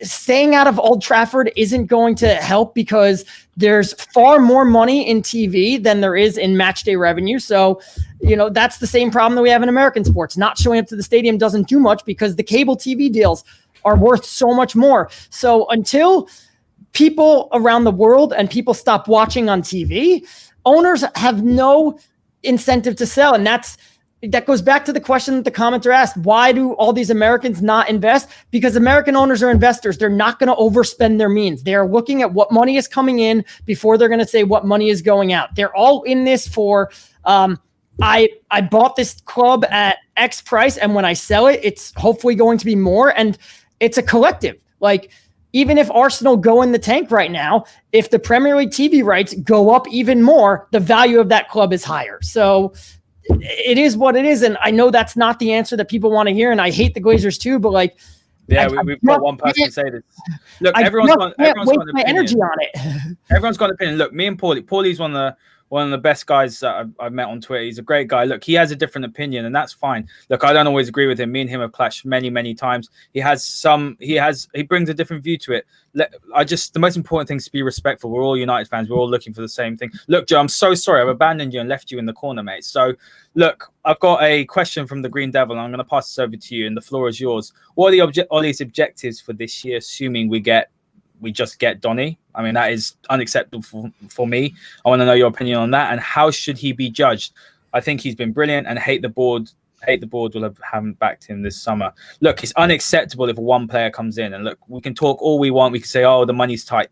Staying out of Old Trafford isn't going to help, because there's far more money in TV than there is in match day revenue. So, that's the same problem that we have in American sports. Not showing up to the stadium doesn't do much, because the cable TV deals are worth so much more. So until people around the world and people stop watching on TV, owners have no incentive to sell. And that goes back to the question that the commenter asked: why do all these Americans not invest? Because American owners are investors. They're not going to overspend their means. They're looking at what money is coming in before they're going to say what money is going out. They're all in this for, I bought this club at X price, and when I sell it, it's hopefully going to be more. And it's a collective. Like, even if Arsenal go in the tank right now, if the Premier League TV rights go up even more, the value of that club is higher. So it is what it is. And I know that's not the answer that people want to hear. And I hate the Glazers too, but like, we've got one person say this. Look, everyone's got an opinion. Energy on it. Everyone's got an opinion. Look, me and Paulie's one of one of the best guys that I've met on Twitter. He's a great guy. Look, he has a different opinion, and that's fine. Look, I don't always agree with him. Me and him have clashed many, many times. He brings a different view to it. The most important thing is to be respectful. We're all United fans. We're all looking for the same thing. Look, Joe, I'm so sorry. I've abandoned you and left you in the corner, mate. So, look, I've got a question from the Green Devil, and I'm going to pass this over to you, and the floor is yours. What are Ollie's objectives for this year, assuming we just get Donny? I mean, that is unacceptable for me. I want to know your opinion on that, and how should he be judged? I think he's been brilliant, and hate the board will haven't backed him this summer. Look, it's unacceptable if one player comes in, and look, we can talk all we want. We can say, oh, the money's tight.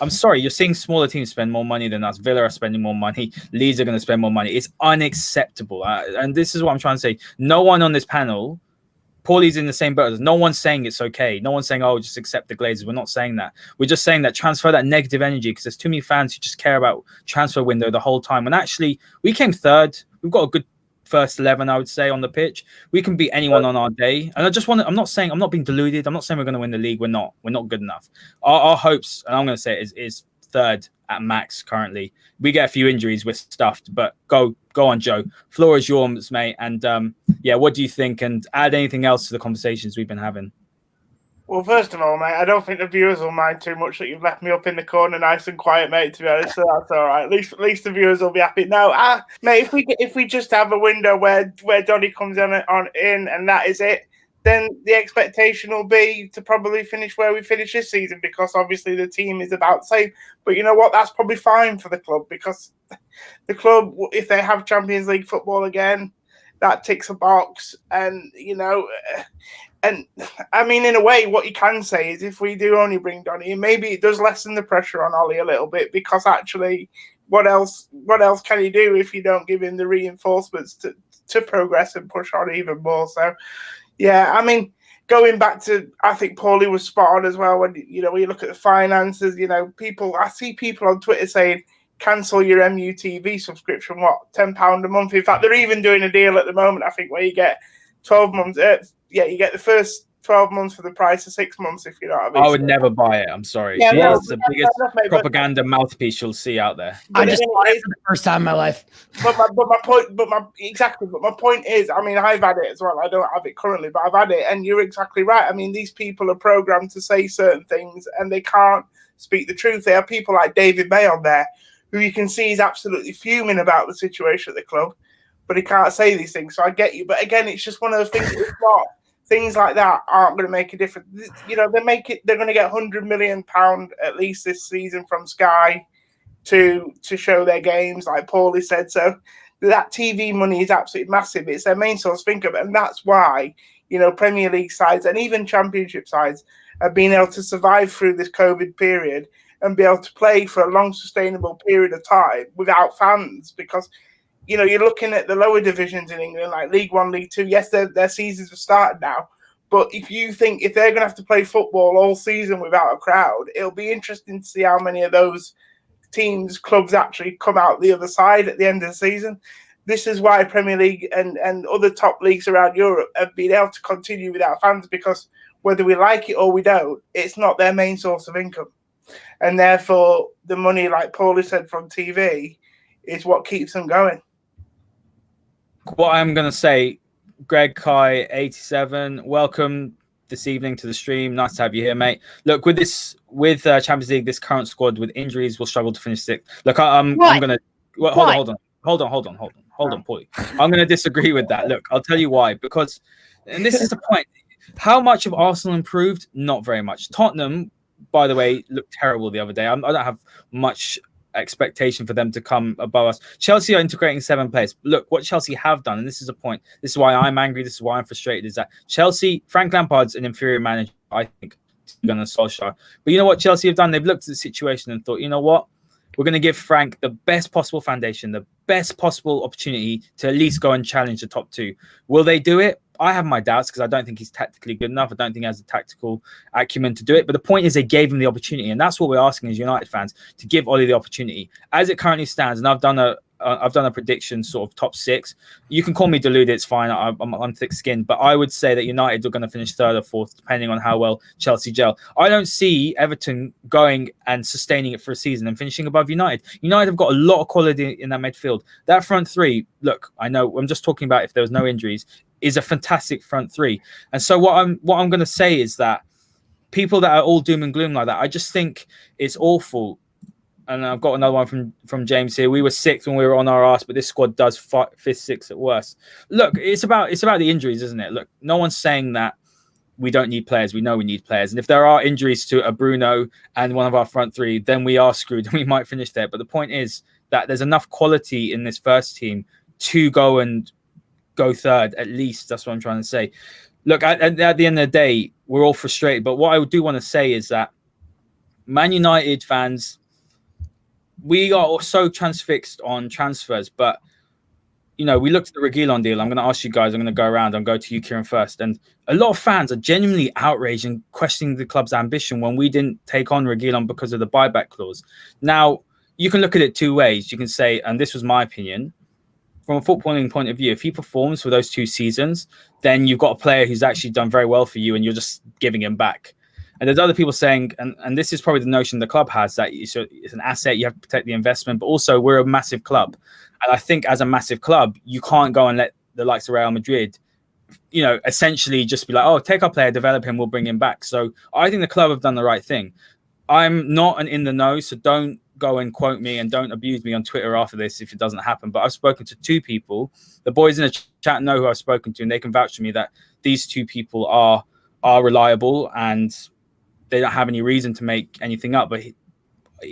I'm sorry, you're seeing smaller teams spend more money than us. Villa are spending more money. Leeds are going to spend more money. It's unacceptable. And this is what I'm trying to say. No one on this panel, Paulie's in the same boat. No one's saying it's okay. No one's saying, oh, just accept the Glazers. We're not saying that. We're just saying that transfer that negative energy, because there's too many fans who just care about transfer window the whole time. And actually, we came third. We've got a good first 11, I would say, on the pitch. We can beat anyone on our day. And I'm not being deluded. I'm not saying we're going to win the league. We're not good enough. Our hopes, and I'm going to say it, is third at max currently. We get a few injuries, we're stuffed, but go on, Joe. Floor is yours, mate. And what do you think? And add anything else to the conversations we've been having. Well, first of all, mate, I don't think the viewers will mind too much that you've left me up in the corner nice and quiet, mate, to be honest, so that's all right. At least the viewers will be happy. No, mate, if we just have a window where Donny comes in and that is it, then the expectation will be to probably finish where we finish this season, because obviously the team is about the same. But you know what? That's probably fine for the club, because the club, if they have Champions League football again, that ticks a box. And, and I mean, in a way, what you can say is if we do only bring Donny, maybe it does lessen the pressure on Ollie a little bit, because actually, what else can he do if you don't give him the reinforcements to progress and push on even more? So, yeah, I mean, going back to, I think Paulie was spot on as well. When you look at the finances, I see people on Twitter saying, cancel your MUTV subscription, what, £10 a month? In fact, they're even doing a deal at the moment, I think, where you get 12 months. You get the first 12 months for the price of 6 months, if you know what I mean. I would never buy it. I'm sorry. Yeah, It's the biggest propaganda mouthpiece you'll see out there. I just bought it for the first time in my life. But my point is, I mean, I've had it as well. I don't have it currently, but I've had it, and you're exactly right. I mean, these people are programmed to say certain things, and they can't speak the truth. There are people like David May on there, who you can see is absolutely fuming about the situation at the club, but he can't say these things. So I get you. But again, it's just one of those things. It's not, things like that aren't going to make a difference. They're going to get £100 million at least this season from Sky to show their games, like Paulie said. So that TV money is absolutely massive. It's their main source of income. And that's why, Premier League sides and even Championship sides have been able to survive through this COVID period and be able to play for a long, sustainable period of time without fans. Because, you're looking at the lower divisions in England, like League One, League Two. Yes, their seasons have started now. But if they're going to have to play football all season without a crowd, it'll be interesting to see how many of those clubs actually come out the other side at the end of the season. This is why Premier League and other top leagues around Europe have been able to continue without fans, because whether we like it or we don't, it's not their main source of income. And therefore, the money, like Paulie said, from TV is what keeps them going. What I'm going to say, Greg Kai 87, welcome this evening to the stream. Nice to have you here, mate. Look, with Champions League, this current squad with injuries will struggle to finish sixth. Look, I'm going to hold on, Paulie. I'm going to disagree with that. Look, I'll tell you why. Because, and this is the point, how much have Arsenal improved? Not very much. Tottenham, by the way, looked terrible the other day. I don't have much expectation for them to come above us. Chelsea are integrating 7 players. Look, what Chelsea have done, and this is a point, this is why I'm angry, this is why I'm frustrated, is that Chelsea, Frank Lampard's an inferior manager, I think, to Solskjaer. But you know what Chelsea have done? They've looked at the situation and thought, you know what? We're going to give Frank the best possible foundation, the best possible opportunity to at least go and challenge the top 2. Will they do it? I have my doubts, because I don't think he's tactically good enough. I don't think he has the tactical acumen to do it. But the point is, they gave him the opportunity. And that's what we're asking as United fans, to give Ollie the opportunity. As it currently stands, and I've done a I've done a prediction sort of top 6. You can call me deluded, it's fine. I'm thick-skinned, but I would say that United are going to finish 3rd or 4th, depending on how well Chelsea gel. I don't see Everton going and sustaining it for a season and finishing above United. United have got a lot of quality in that midfield. That front 3, look, I know I'm just talking about if there was no injuries, is a fantastic front 3. And so what I'm going to say is that people that are all doom and gloom like that, I just think it's awful. And I've got another one from James here. We were 6th when we were on our ass, but this squad does 5th, 6th at worst. Look, it's about the injuries, isn't it? Look, no one's saying that we don't need players. We know we need players. And if there are injuries to a Bruno and one of our front 3, then we are screwed and we might finish there. But the point is that there's enough quality in this first team to go 3rd, at least. That's what I'm trying to say. Look, at the end of the day, we're all frustrated. But what I do want to say is that Man United fans, we are so transfixed on transfers, but we looked at the Reguilon deal. I'm going to ask you guys. I'm going to go around and go to you, Kieran, first. And a lot of fans are genuinely outraged and questioning the club's ambition when we didn't take on Reguilon because of the buyback clause. Now, you can look at it 2 ways. You can say, and this was my opinion, from a footballing point of view, if he performs for those 2 seasons, then you've got a player who's actually done very well for you, and you're just giving him back. And there's other people saying, and this is probably the notion the club has, that it's an asset, you have to protect the investment, but also we're a massive club. And I think as a massive club, you can't go and let the likes of Real Madrid, essentially just be like, oh, take our player, develop him, we'll bring him back. So I think the club have done the right thing. I'm not an in the know, so don't go and quote me and don't abuse me on Twitter after this if it doesn't happen. But I've spoken to 2 people. The boys in the chat know who I've spoken to, and they can vouch for me that these 2 people are reliable and they don't have any reason to make anything up. But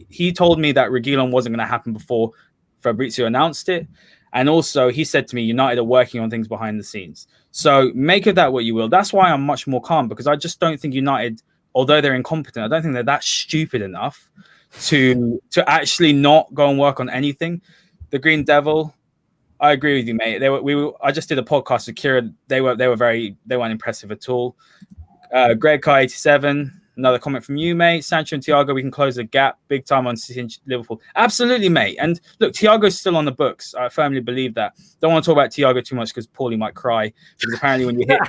he told me that Reguilon wasn't going to happen before Fabrizio announced it. And also he said to me, United are working on things behind the scenes. So make of that what you will. That's why I'm much more calm, because I just don't think United, although they're incompetent, I don't think they're that stupid enough to actually not go and work on anything. The Green Devil, I agree with you, mate. I just did a podcast with Kira. They weren't impressive at all. Greg Kai 87. Another comment from you, mate. Sancho and Thiago, we can close the gap big time on City and Liverpool. Absolutely, mate. And look, Thiago's still on the books. I firmly believe that. Don't want to talk about Thiago too much because Paulie might cry. Because apparently when you hit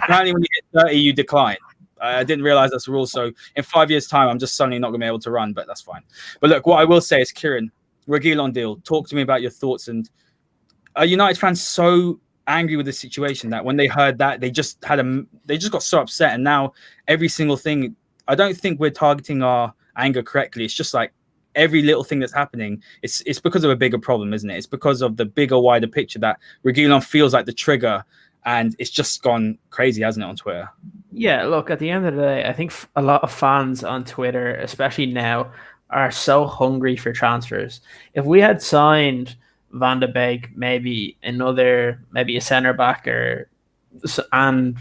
30, you decline. I didn't realize that's a rule. So in 5 years' time, I'm just suddenly not going to be able to run, but that's fine. But look, what I will say is, Kieran, Reguilon deal. Talk to me about your thoughts. And are United fans so angry with the situation that when they heard that, they just got so upset, and now every single thing. I don't think we're targeting our anger correctly. It's just like every little thing that's happening, it's because of a bigger problem, isn't it? It's because of the bigger, wider picture that Reguilon feels like the trigger, and it's just gone crazy, hasn't it, on Twitter? Yeah, look, at the end of the day, I think a lot of fans on Twitter, especially now, are so hungry for transfers. If we had signed Van de Beek, maybe a centre back and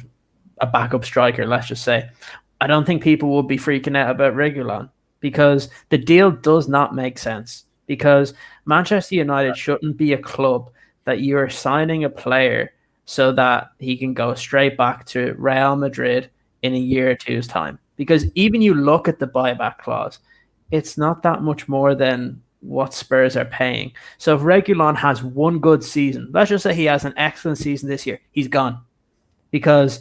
a backup striker, let's just say, I don't think people would be freaking out about Reguilon, because the deal does not make sense. Because Manchester United shouldn't be a club that you are signing a player so that he can go straight back to Real Madrid in a year or two's time. Because even you look at the buyback clause, it's not that much more than what Spurs are paying. So if Reguilon has one good season, let's just say he has an excellent season this year, he's gone. Because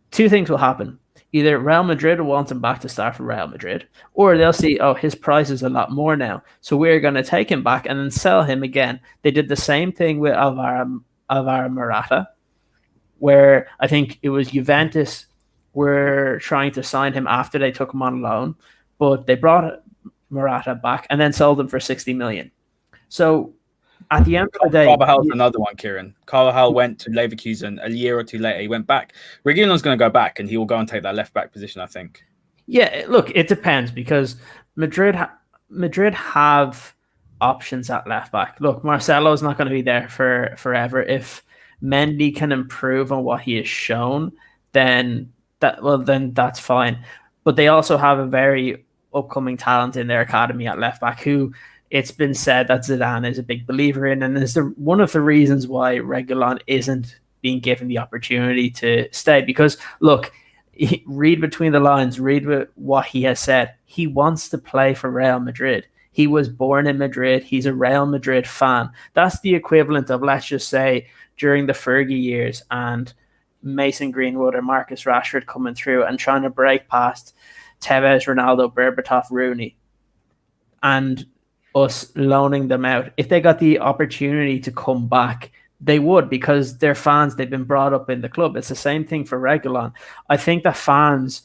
2 things will happen. Either Real Madrid will want him back to start for Real Madrid, or they'll see, oh, his price is a lot more now, so we're going to take him back and then sell him again. They did the same thing with Alvaro Morata, where I think it was Juventus were trying to sign him after they took him on loan, but they brought Morata back and then sold him for 60 million. So at the end of the day, Carvajal's another one, Kieran. Carvajal went to Leverkusen a year or 2 later. He went back. Reguilon's going to go back, and he will go and take that left back position, I think. Yeah, look, it depends, because Madrid have options at left back. Look, Marcelo's not going to be there for forever. If Mendy can improve on what he has shown, then that's fine. But they also have a very upcoming talent in their academy at left back who it's been said that Zidane is a big believer in, and is one of the reasons why Reguilon isn't being given the opportunity to stay. Because, look, read between the lines, read what he has said. He wants to play for Real Madrid. He was born in Madrid. He's a Real Madrid fan. That's the equivalent of, let's just say, during the Fergie years and Mason Greenwood or Marcus Rashford coming through and trying to break past Tevez, Ronaldo, Berbatov, Rooney, and us loaning them out. If they got the opportunity to come back, they would, because they're fans. They've been brought up in the club. It's the same thing for Reguilon. I think that fans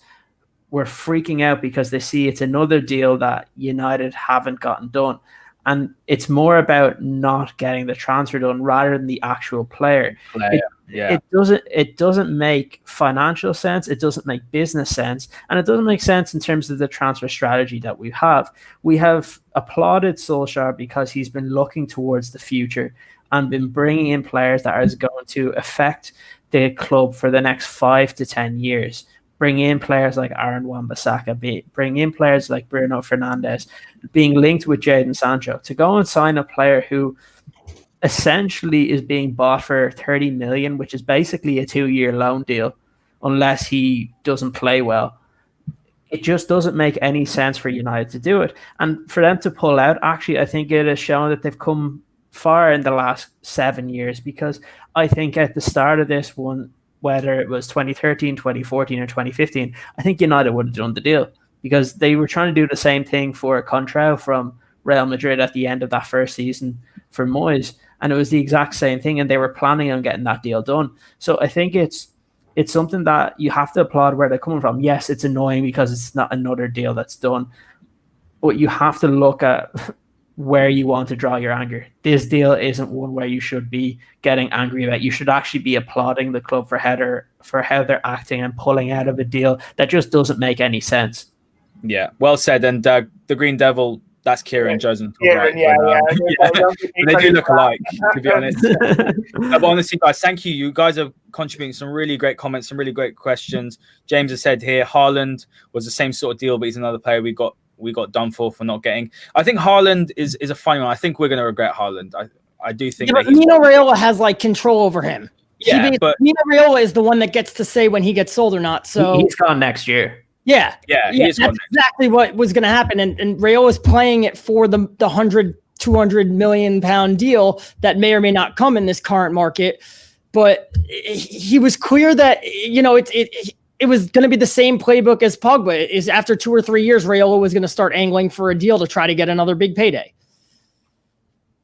were freaking out because they see it's another deal that United haven't gotten done. And it's more about not getting the transfer done rather than the actual player. It doesn't make financial sense. It doesn't make business sense. And it doesn't make sense in terms of the transfer strategy that we have. We have applauded Solskjaer because he's been looking towards the future and been bringing in players that are going to affect the club for the next 5 to 10 years. Bring in players like Aaron Wan-Bissaka, bring in players like Bruno Fernandes, being linked with Jadon Sancho. To go and sign a player who essentially is being bought for 30 million, which is basically a 2-year loan deal, unless he doesn't play well. It just doesn't make any sense for United to do it. And for them to pull out, actually, I think it has shown that they've come far in the last 7 years, because I think at the start of this one, whether it was 2013, 2014, or 2015, I think United would have done the deal, because they were trying to do the same thing for Contrao from Real Madrid at the end of that first season for Moyes, and it was the exact same thing, and they were planning on getting that deal done. So I think it's something that you have to applaud where they're coming from. Yes, it's annoying because it's not another deal that's done, but you have to look at where you want to draw your anger. This deal isn't one where you should be getting angry about. You should actually be applauding the club for how they're acting and pulling out of a deal that just doesn't make any sense. Yeah, well said. And the Green Devil, that's Kieran Josen. Kieran, They do look alike, to be honest. But honestly, guys, thank you. You guys are contributing some really great comments, some really great questions. James has said here, Haaland was the same sort of deal, but he's another player we got done for not getting. I think Haaland is a funny one. I think we're going to regret Haaland. I do think. Yeah, but Mino Raiola has like control over him. Yeah, but Mino Raiola is the one that gets to say when he gets sold or not. So he's gone next year. Yeah, that's exactly what was going to happen. And Rayola's playing it for the 100, 200 million pound deal that may or may not come in this current market. But he was clear that it was going to be the same playbook as Pogba. Is after 2 or 3 years, Raiola was going to start angling for a deal to try to get another big payday.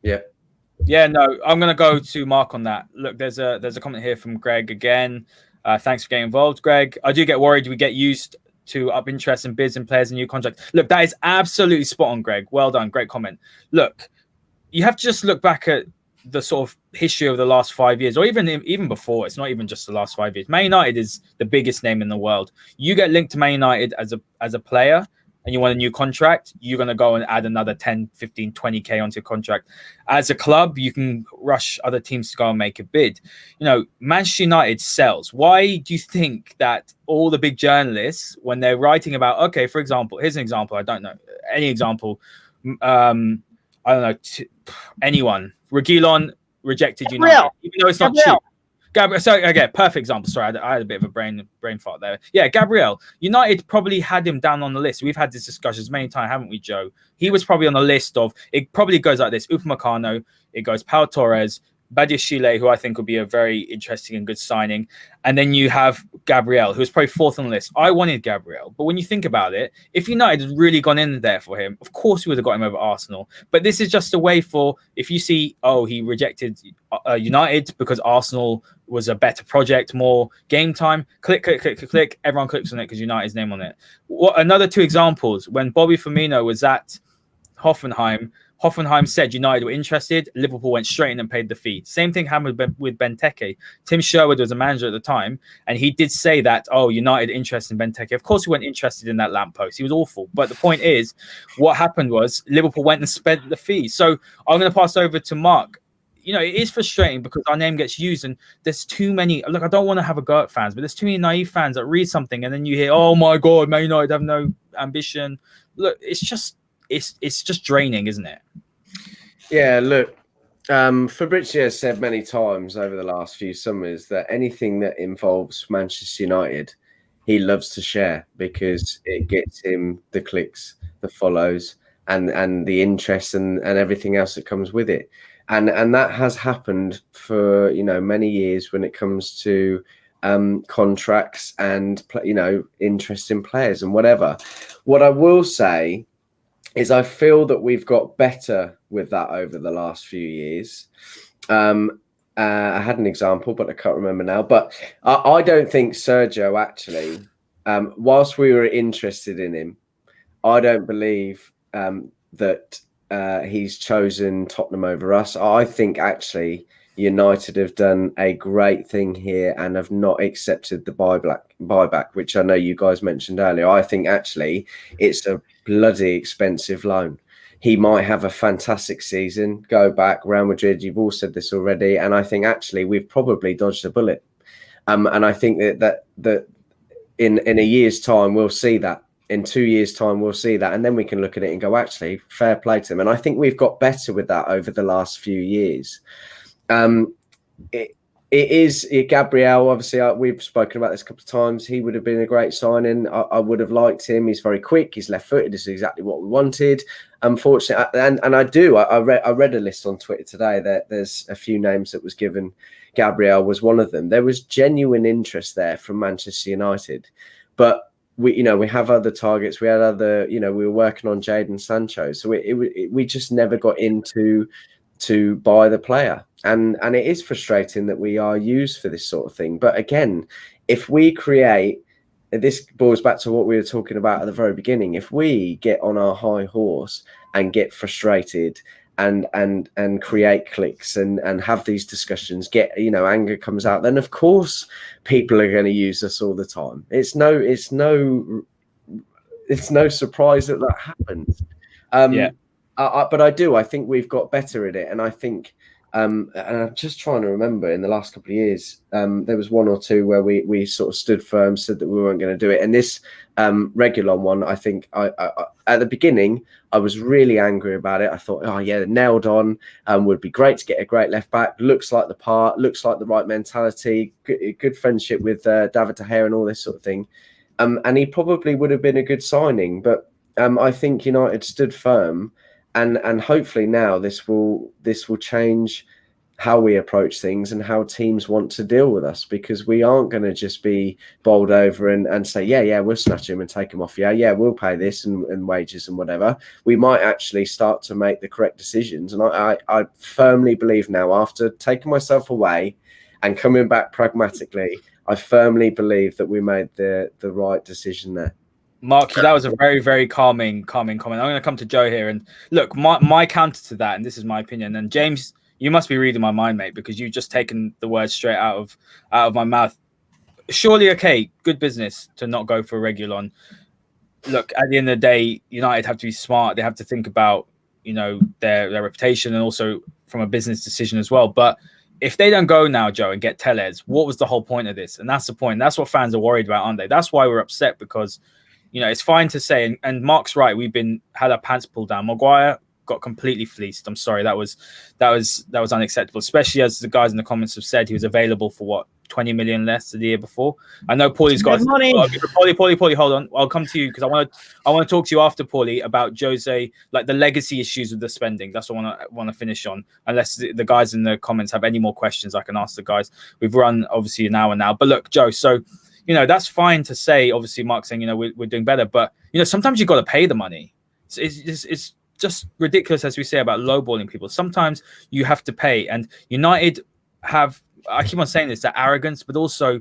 Yeah, no, I'm going to go to Mark on that. Look, there's a comment here from Greg again. Thanks for getting involved, Greg. I do get worried we get used to up interest and bids and players and new contracts. Look, that is absolutely spot on, Greg. Well done. Great comment. Look, you have to just look back at the sort of history of the last 5 years, or even before. It's not even just the last 5 years. Man United is the biggest name in the world. You get linked to Man United as a player and you want a new contract, you're going to go and add another 10, 15, 20K onto your contract. As a club, you can rush other teams to go and make a bid. Manchester United sells. Why do you think that all the big journalists, when they're writing about, okay, for example, here's an example, I don't know, any example, I don't know, anyone, Reguilon rejected United, even though it's not cheap. Gabriel, so again, perfect example. Sorry, I had a bit of a brain fart there. Yeah, Gabriel. United probably had him down on the list. We've had this discussions many times, haven't we, Joe? He was probably on the list of. It probably goes like this: Upamecano. It goes Pau Torres, Badiashile, who I think would be a very interesting and good signing, and then you have Gabriel, who's probably fourth on the list. I wanted Gabriel, but when you think about it, if United had really gone in there for him, of course we would have got him over Arsenal. But this is just a way for, if you see, he rejected United because Arsenal was a better project, more game time. Click. Everyone clicks on it because United's name on it. Another 2 examples: when Bobby Firmino was at Hoffenheim said United were interested. Liverpool went straight in and paid the fee. Same thing happened with Benteke. Tim Sherwood was a manager at the time, and he did say that, United interested in Benteke. Of course, we weren't interested in that lamppost. He was awful. But the point is, what happened was Liverpool went and spent the fee. So I'm going to pass over to Mark. It is frustrating because our name gets used, and there's too many. Look, I don't want to have a go at fans, but there's too many naive fans that read something and then you hear, "Oh my God, Man United have no ambition." Look, it's just draining, isn't it? Yeah, look, Fabrizio has said many times over the last few summers that anything that involves Manchester United, he loves to share because it gets him the clicks, the follows, and the interest and everything else that comes with it. And that has happened for, you know, many years when it comes to contracts and, you know, interest in players and whatever. What I will say is I feel that we've got better with that over the last few years. I had an example, but I can't remember now. But I don't think Sergio actually, whilst we were interested in him, I don't believe that he's chosen Tottenham over us. I think actually United have done a great thing here and have not accepted the buyback, which I know you guys mentioned earlier. I think actually it's a bloody expensive loan. He might have a fantastic season, go back, Real Madrid, you've all said this already, and I think actually we've probably dodged a bullet. And I think that in a year's time, we'll see that. In 2 years' time, we'll see that. And then we can look at it and go, actually, fair play to them. And I think we've got better with that over the last few years. It is Gabriel. Obviously, we've spoken about this a couple of times. He would have been a great signing. I would have liked him. He's very quick. He's left-footed. This is exactly what we wanted. Unfortunately, and I read a list on Twitter today that there's a few names that was given. Gabriel was one of them. There was genuine interest there from Manchester United, but we have other targets. We had other, we were working on Jadon Sancho, so we just never got into to buy the player, and it is frustrating that we are used for this sort of thing. But again, if we create, this boils back to what we were talking about at the very beginning. If we get on our high horse and get frustrated and create cliques and have these discussions, anger comes out, then of course people are going to use us all the time. It's no surprise that happens. But I think we've got better at it, and I think and I'm just trying to remember in the last couple of years, there was one or two where we sort of stood firm, said that we weren't going to do it. And this Reguilon one, I think I at the beginning I was really angry about it. I thought, oh yeah, nailed on, would be great to get a great left back. Looks like the part, looks like the right mentality, good friendship with David De Gea and all this sort of thing. And he probably would have been a good signing, but I think United stood firm. And hopefully now this will change how we approach things and how teams want to deal with us, because we aren't going to just be bowled over and say, yeah, we'll snatch him and take him off. Yeah, we'll pay this and wages and whatever. We might actually start to make the correct decisions. And I firmly believe now, after taking myself away and coming back pragmatically, I firmly believe that we made the right decision there. Mark, that was a very, very calming comment. I'm going to come to Joe here. And look, my counter to that, and this is my opinion, and James, you must be reading my mind, mate, because you've just taken the words straight out of my mouth. Surely, okay, good business to not go for Reguilon. Look, at the end of the day, United have to be smart. They have to think about, their reputation and also from a business decision as well. But if they don't go now, Joe, and get Tellez, what was the whole point of this? And that's the point. That's what fans are worried about, aren't they? That's why we're upset, because it's fine to say, and Mark's right. We've had our pants pulled down. Maguire got completely fleeced. I'm sorry, that was unacceptable. Especially as the guys in the comments have said, he was available for what, 20 million less the year before. I know Paulie's got money. Paulie, hold on. I'll come to you because I want to talk to you after, Paulie, about Jose, like the legacy issues with the spending. That's what I want to finish on. Unless the guys in the comments have any more questions, I can ask the guys. We've run obviously an hour now, but look, Joe, so. That's fine to say. Obviously, Mark saying, we're doing better, but sometimes you got to pay the money. It's just ridiculous, as we say about lowballing people. Sometimes you have to pay, and United have. I keep on saying this, that arrogance, but also,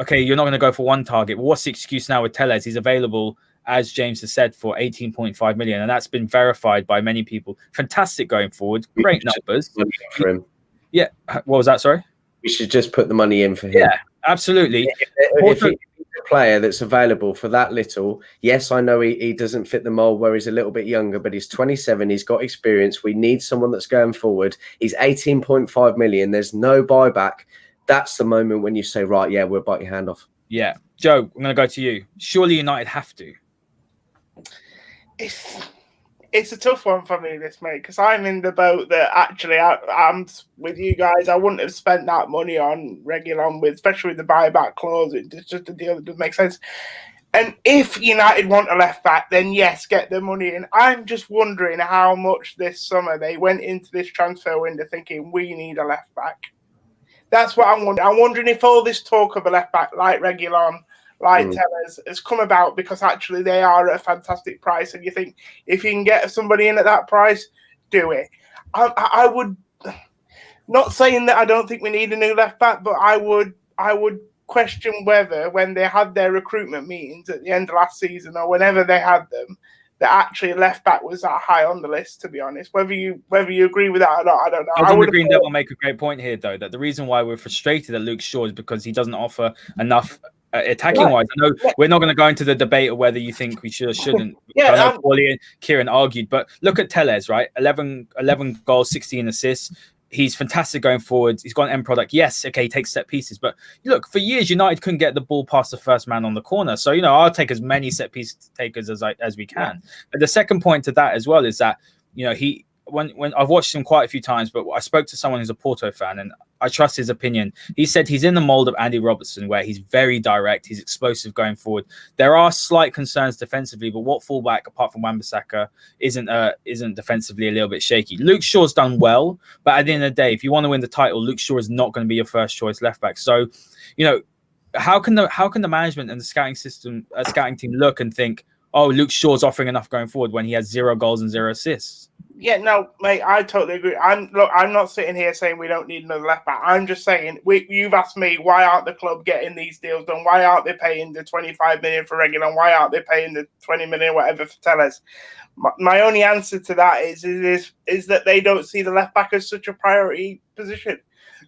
okay, you're not going to go for one target. But what's the excuse now with Tellez? He's available, as James has said, for 18.5 million, and that's been verified by many people. Fantastic going forward, great numbers. For him. Yeah, what was that? Sorry. We should just put the money in for him. Yeah. Absolutely. If he's a player that's available for that little, yes, I know he doesn't fit the mold where he's a little bit younger, but he's 27. He's got experience. We need someone that's going forward. He's 18.5 million. There's no buyback. That's the moment when you say, right, yeah, we'll bite your hand off. Yeah. Joe, I'm going to go to you. Surely United have to. It's a tough one for me, this, mate, because I'm in the boat that actually I'm with you guys. I wouldn't have spent that money on Reguilon, especially with the buyback clause. It's just a deal that doesn't make sense. And if United want a left back, then yes, get the money in. I'm just wondering how much this summer they went into this transfer window thinking we need a left back. That's what I'm wondering. I'm wondering if all this talk of a left back like Reguilon, like Tellez, has come about because actually they are at a fantastic price, and you think if you can get somebody in at that price, do it. I would, not saying that I don't think we need a new left back, but I would question whether when they had their recruitment meetings at the end of last season or whenever they had them, that actually left back was that high on the list, to be honest. Whether you agree with that or not, I don't know. I would agree that will make a great point here, though, that the reason why we're frustrated at Luke Shaw is because he doesn't offer enough attacking wise. I know we're not going to go into the debate of whether you think we should or shouldn't. I know Paulie and Kieran argued, but look at Tellez, right? 11 goals, 16 assists. He's fantastic going forward. He's got an end product. Yes, okay, he takes set pieces. But look, for years, United couldn't get the ball past the first man on the corner. So, I'll take as many set piece takers as we can. Yeah. But the second point to that as well is that, when I've watched him quite a few times, but I spoke to someone who's a Porto fan, and I trust his opinion. He said he's in the mold of Andy Robertson, where he's very direct, he's explosive going forward. There are slight concerns defensively, but what fullback apart from Wan-Bissaka isn't defensively a little bit shaky? Luke Shaw's done well, but at the end of the day, if you want to win the title, Luke Shaw is not going to be your first choice left back. So, how can the management and the scouting team look and think, oh, Luke Shaw's offering enough going forward when he has 0 goals and 0 assists? Yeah, no, mate, I totally agree. I'm not sitting here saying we don't need another left back. I'm just saying, you've asked me, why aren't the club getting these deals done? Why aren't they paying the 25 million for Reguilon? Why aren't they paying the 20 million, whatever, for Tellez? My only answer to that is that they don't see the left back as such a priority position.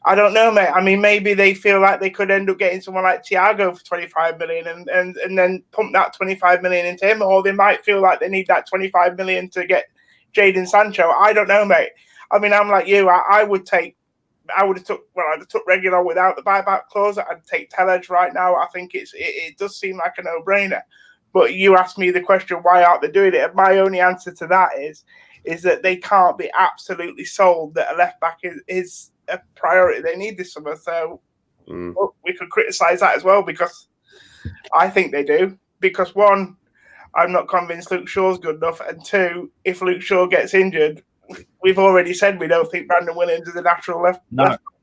I don't know, mate. I mean, maybe they feel like they could end up getting someone like Thiago for 25 million and then pump that 25 million into him, or they might feel like they need that 25 million to get Jadon Sancho. I don't know, mate. I mean, I'm like you. I would have took Reguilon without the buyback clause. I'd take Tellez right now. I think it does seem like a no-brainer. But you asked me the question, why aren't they doing it? And my only answer to that is that they can't be absolutely sold that a left back is a priority they need this summer. So we could criticize that as well, because I think they do. Because one, I'm not convinced Luke Shaw's good enough, and two, if Luke Shaw gets injured, we've already said we don't think Brandon Williams is a natural left.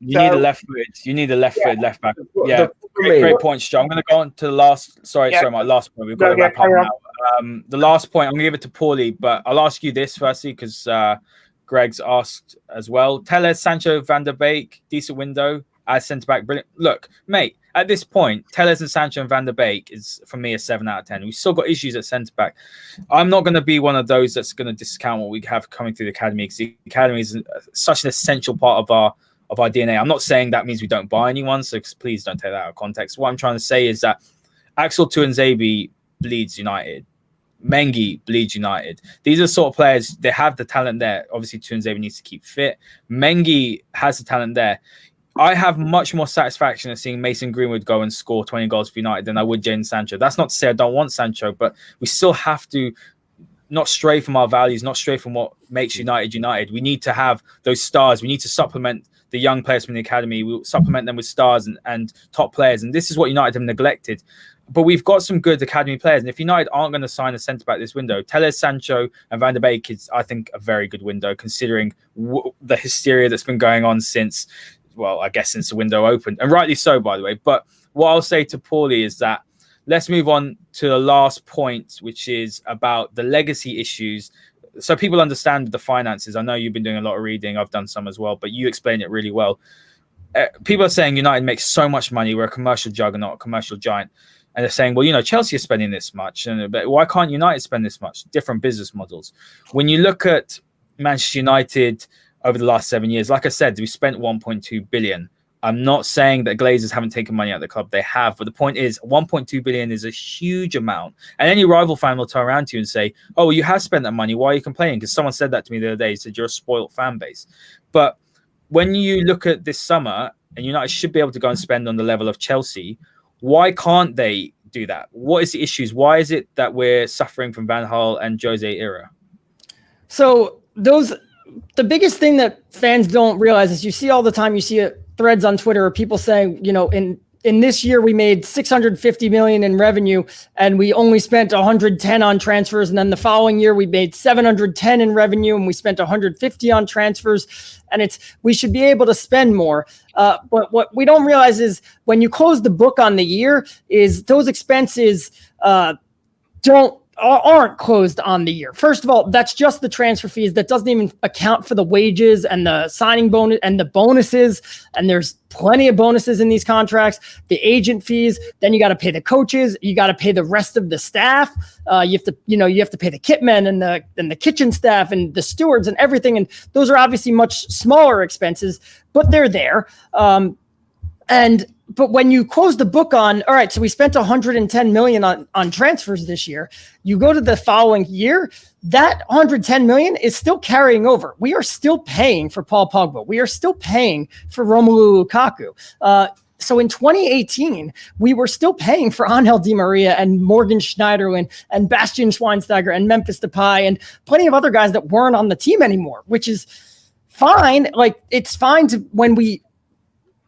You need a left-footed. You need a left-footed left back. Yeah, great point, Joe. I'm going to go on to the last. Sorry, my last point. We've got to wrap up now. The last point, I'm going to give it to Paulie, but I'll ask you this firstly because Greg's asked as well. Tellez, Sancho, Van der Beek, decent window as centre back, brilliant. Look, mate, at this point, Tellez and Sancho and Van der Beek is for me a 7 out of 10. We've still got issues at centre back. I'm not going to be one of those that's going to discount what we have coming through the academy, because the academy is such an essential part of our DNA. I'm not saying that means we don't buy anyone, so please don't take that out of context. What I'm trying to say is that Axel Tuanzebe bleeds United. Mengi bleeds United. These are sort of players, they have the talent there. Obviously, Tuanzebe needs to keep fit. Mengi has the talent there. I have much more satisfaction in seeing Mason Greenwood go and score 20 goals for United than I would Jadon Sancho. That's not to say I don't want Sancho, but we still have to not stray from our values, not stray from what makes United United. We need to have those stars. We need to supplement the young players from the academy. We'll supplement them with stars and top players. And this is what United have neglected. But we've got some good academy players. And if United aren't going to sign a centre-back this window, Tellez, Sancho and Van der Beek is, I think, a very good window, considering the hysteria that's been going on since the window opened. And rightly so, by the way. But what I'll say to Paulie is that let's move on to the last point, which is about the legacy issues. So people understand the finances. I know you've been doing a lot of reading. I've done some as well, but you explain it really well. People are saying United makes so much money. We're a commercial juggernaut, a commercial giant. And they're saying, well, Chelsea is spending this much. But why can't United spend this much? Different business models. When you look at Manchester United over the last 7 years, like I said, we spent 1.2 billion. I'm not saying that Glazers haven't taken money out of the club. They have. But the point is, 1.2 billion is a huge amount. And any rival fan will turn around to you and say, oh, well, you have spent that money. Why are you complaining? Because someone said that to me the other day. He said, you're a spoiled fan base. But when you look at this summer, and United should be able to go and spend on the level of Chelsea, why can't they do that? What is the issues? Why is it that we're suffering from Van Gaal and Jose era? So the biggest thing that fans don't realize is you see all the time, you see threads on Twitter of people saying, in in this year we made 650 million in revenue and we only spent 110 on transfers. And then the following year we made 710 in revenue and we spent 150 on transfers. And we should be able to spend more. But what we don't realize is when you close the book on the year is those expenses aren't closed on the year. First of all, that's just the transfer fees. That doesn't even account for the wages and the signing bonus and the bonuses. And there's plenty of bonuses in these contracts, the agent fees. Then you got to pay the coaches. You got to pay the rest of the staff. You have to pay the kitmen and the kitchen staff and the stewards and everything. And those are obviously much smaller expenses, but they're there. But when you close the book on, all right, so we spent 110 million on transfers this year. You go to the following year, that 110 million is still carrying over. We are still paying for Paul Pogba. We are still paying for Romelu Lukaku. So in 2018, we were still paying for Angel Di Maria and Morgan Schneiderlin and Bastian Schweinsteiger and Memphis Depay and plenty of other guys that weren't on the team anymore, which is fine. Like, it's fine when we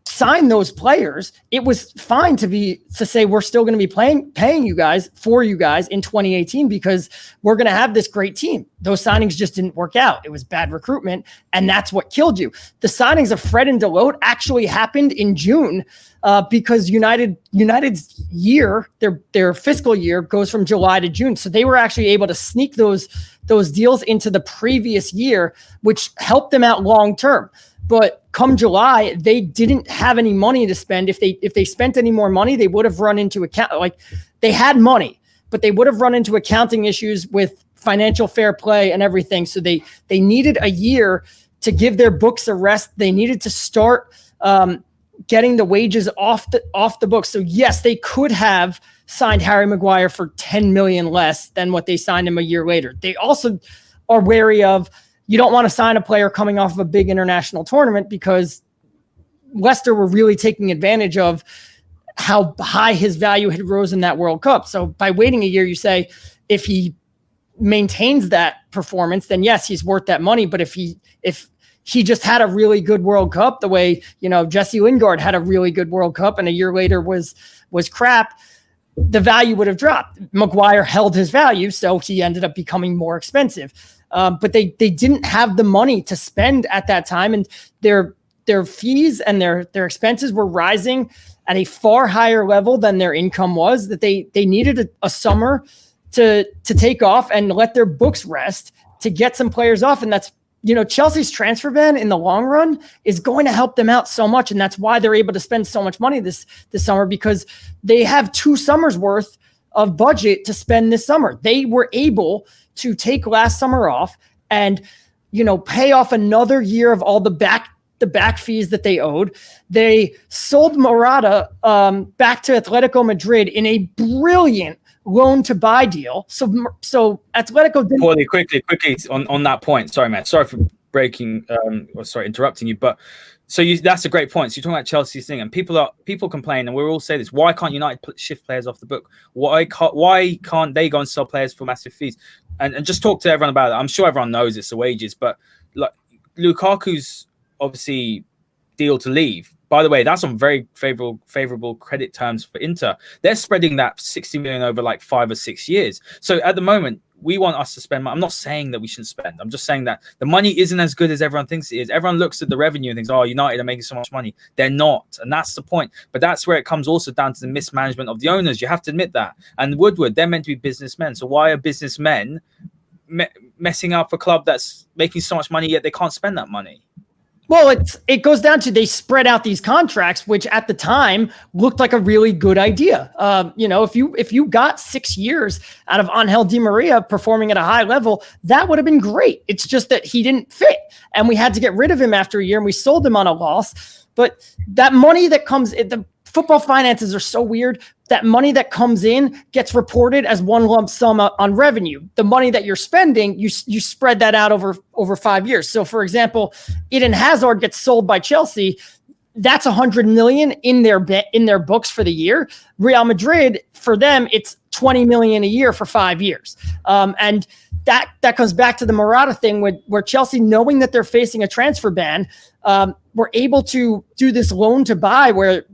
sign those players, it was fine to say we're still going to be paying you guys in 2018 because we're going to have this great team. Those signings just didn't work out. It was bad recruitment, and that's what killed you. The signings of Fred and Dalot actually happened in June because United's year, their fiscal year, goes from July to June. So they were actually able to sneak those deals into the previous year, which helped them out long term. But come July, they didn't have any money to spend. If they spent any more money, they would have run into they had money, but they would have run into accounting issues with financial fair play and everything. So they needed a year to give their books a rest. They needed to start getting the wages off the books. So yes, they could have signed Harry Maguire for 10 million less than what they signed him a year later. They also are wary of, you don't want to sign a player coming off of a big international tournament because Leicester were really taking advantage of how high his value had rose in that World Cup. So by waiting a year, you say, if he maintains that performance, then yes, he's worth that money. But if he just had a really good World Cup, the way, Jesse Lingard had a really good World Cup and a year later was crap, the value would have dropped. Maguire held his value, so he ended up becoming more expensive. But they didn't have the money to spend at that time, and their fees and their expenses were rising at a far higher level than their income was, that they needed a summer to take off and let their books rest, to get some players off. And that's, Chelsea's transfer ban in the long run is going to help them out so much. And that's why they're able to spend so much money this summer, because they have 2 summers worth of budget to spend this summer. They were able to take last summer off and, pay off another year of all the back fees that they owed. They sold Morata back to Atletico Madrid in a brilliant loan to buy deal. So Atletico didn't. Quickly on that point. Sorry, man. Sorry for interrupting you. But that's a great point. So you're talking about Chelsea's thing, and people complain, and we all say this: why can't United shift players off the book? Why can't they go and sell players for massive fees? And just talk to everyone about it. I'm sure everyone knows it's the wages, but like Lukaku's obviously deal to leave. By the way, that's on very favorable credit terms for Inter. They're spreading that 60 million over like 5 or 6 years. So at the moment, we want us to spend money. I'm not saying that we shouldn't spend. I'm just saying that the money isn't as good as everyone thinks it is. Everyone looks at the revenue and thinks, oh, United are making so much money. They're not. And that's the point. But that's where it comes also down to the mismanagement of the owners. You have to admit that. And Woodward, they're meant to be businessmen. So why are businessmen messing up a club that's making so much money, yet they can't spend that money? Well, it goes down to they spread out these contracts, which at the time looked like a really good idea. If you got 6 years out of Angel Di Maria performing at a high level, that would have been great. It's just that he didn't fit, and we had to get rid of him after a year, and we sold him on a loss. But that money that comes, the football finances are so weird. That money that comes in gets reported as one lump sum on revenue. The money that you're spending, you spread that out over 5 years. So, for example, Eden Hazard gets sold by Chelsea. That's 100 million in their books for the year. Real Madrid, for them, it's 20 million a year for 5 years. And that comes back to the Morata thing, where Chelsea, knowing that they're facing a transfer ban, were able to do this loan to buy, where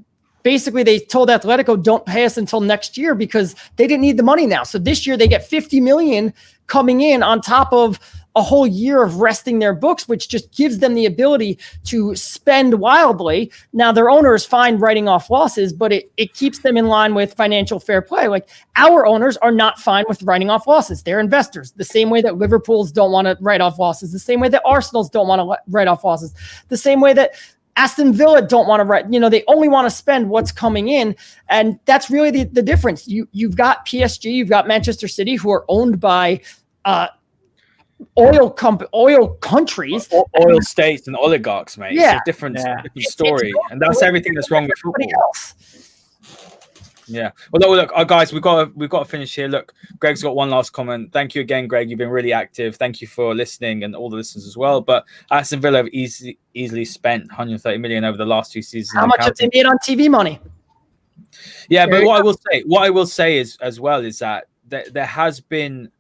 basically they told Atletico, don't pay us until next year because they didn't need the money now. So this year they get 50 million coming in on top of a whole year of resting their books, which just gives them the ability to spend wildly. Now their owner is fine writing off losses, but it keeps them in line with financial fair play. Like our owners are not fine with writing off losses. They're investors, the same way that Liverpool's don't want to write off losses, the same way that Arsenal's don't want to write off losses, the same way that Aston Villa don't want to write, they only want to spend what's coming in. And that's really the difference. You've got PSG, you've got Manchester City, who are owned by oil countries, oil states and oligarchs, mate. Yeah. It's a different story. And that's everything that's wrong with football. Yeah. Well, look, guys, we've got to finish here. Look, Greg's got one last comment. Thank you again, Greg. You've been really active. Thank you for listening and all the listeners as well. But Aston Villa have easily spent 130 million over the last 2 seasons. How much have they made on TV money? Yeah, but what I will say is as well is that there has been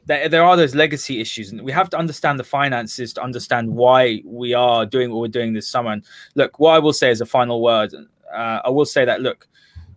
there are those legacy issues, and we have to understand the finances to understand why we are doing what we're doing this summer. And look, what I will say as a final word, I will say that look,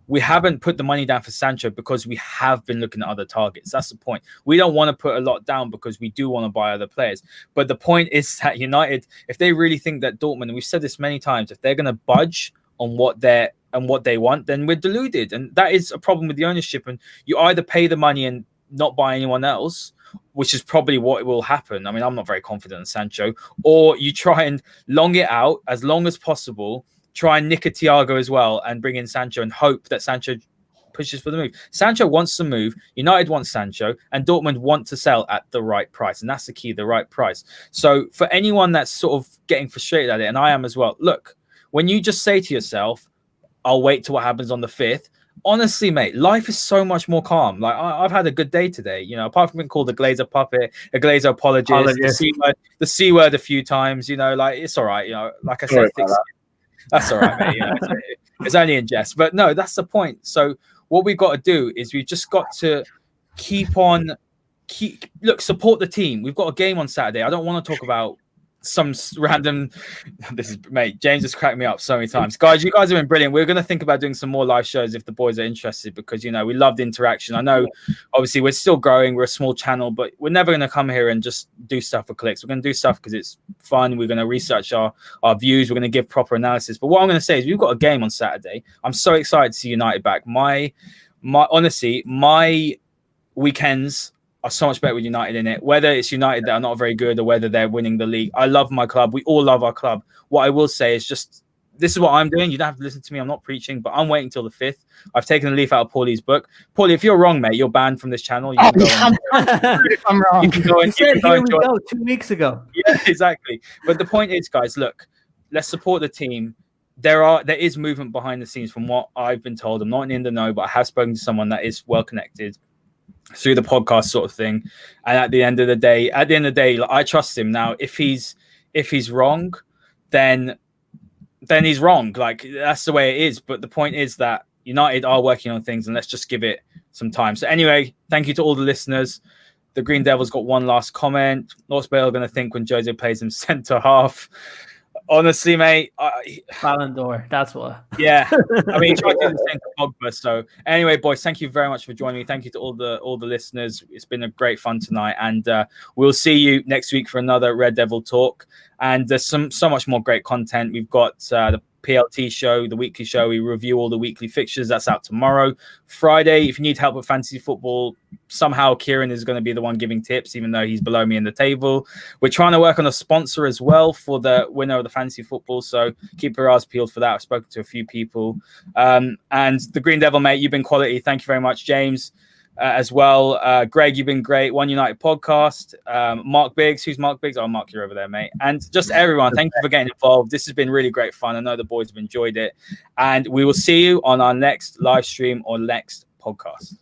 we haven't put the money down for Sancho because we have been looking at other targets. That's the point. We don't want to put a lot down because we do want to buy other players. But the point is that United, if they really think that Dortmund, and we've said this many times, if they're going to budge on what they want, then we're deluded. And that is a problem with the ownership. And you either pay the money and not buy anyone else, which is probably what will happen. I mean, I'm not very confident in Sancho. Or you try and long it out as long as possible, try and nick a Thiago as well and bring in Sancho and hope that Sancho pushes for the move. Sancho wants to move. United wants Sancho, and Dortmund want to sell at the right price. And that's the key, the right price. So for anyone that's sort of getting frustrated at it, and I am as well, look, when you just say to yourself, I'll wait till what happens on the 5th, honestly, mate, life is so much more calm. Like I've had a good day today, apart from being called a Glazer puppet, a Glazer apologist, the C word a few times, like it's all right. Like I said, that's all right, mate. It's only in jest, but no, that's the point. So what we've got to do is we've just got to support the team. We've got a game on Saturday. I don't want to talk about some random. Mate, James has cracked me up so many times. Guys, you guys have been brilliant. We're going to think about doing some more live shows if the boys are interested, because we love the interaction. I know obviously we're still growing, we're a small channel, but we're never going to come here and just do stuff for clicks. We're going to do stuff because it's fun. We're going to research our views. We're going to give proper analysis. But what I'm going to say is we've got a game on Saturday. I'm so excited to see United back. My honestly, my weekends are so much better with United in it, whether it's United that are not very good or whether they're winning the league. I love my club. We all love our club. What I will say is just, this is what I'm doing. You don't have to listen to me. I'm not preaching, but I'm waiting till the 5th. I've taken a leaf out of Paulie's book. Paulie, if you're wrong, mate, you're banned from this channel. You can go I'm wrong. You can go and Here we go 2 weeks ago. Yeah, exactly. But the point is, guys, look, let's support the team. There is movement behind the scenes from what I've been told. I'm not in the know, but I have spoken to someone that is well connected through the podcast sort of thing. And at the end of the day, like, I trust him. Now, if he's wrong, then he's wrong. Like, that's the way it is. But the point is that United are working on things, and let's just give it some time. So anyway, thank you to all the listeners. The Green Devils got one last comment. North Bale are going to think when Jose plays him centre half. Honestly, mate, Ballon d'Or, that's what. Yeah, I mean, he tried to do the same to Pogba. So anyway, boys, thank you very much for joining me. Thank you to all the listeners. It's been a great fun tonight, and we'll see you next week for another Red Devil talk. And there's so much more great content. We've got the PLT show, the weekly show. We review all the weekly fixtures. That's out tomorrow. Friday, if you need help with fantasy football, somehow Kieran is going to be the one giving tips, even though he's below me in the table. We're trying to work on a sponsor as well for the winner of the fantasy football, so keep your eyes peeled for that. I've spoken to a few people. And the Green Devil, mate, you've been quality. Thank you very much, James. As well, Greg, you've been great. One United podcast. Mark Biggs, who's Mark Biggs? Oh, Mark, you're over there, mate. And just everyone, thank you for getting involved. This has been really great fun. I know the boys have enjoyed it, and we will see you on our next live stream or next podcast.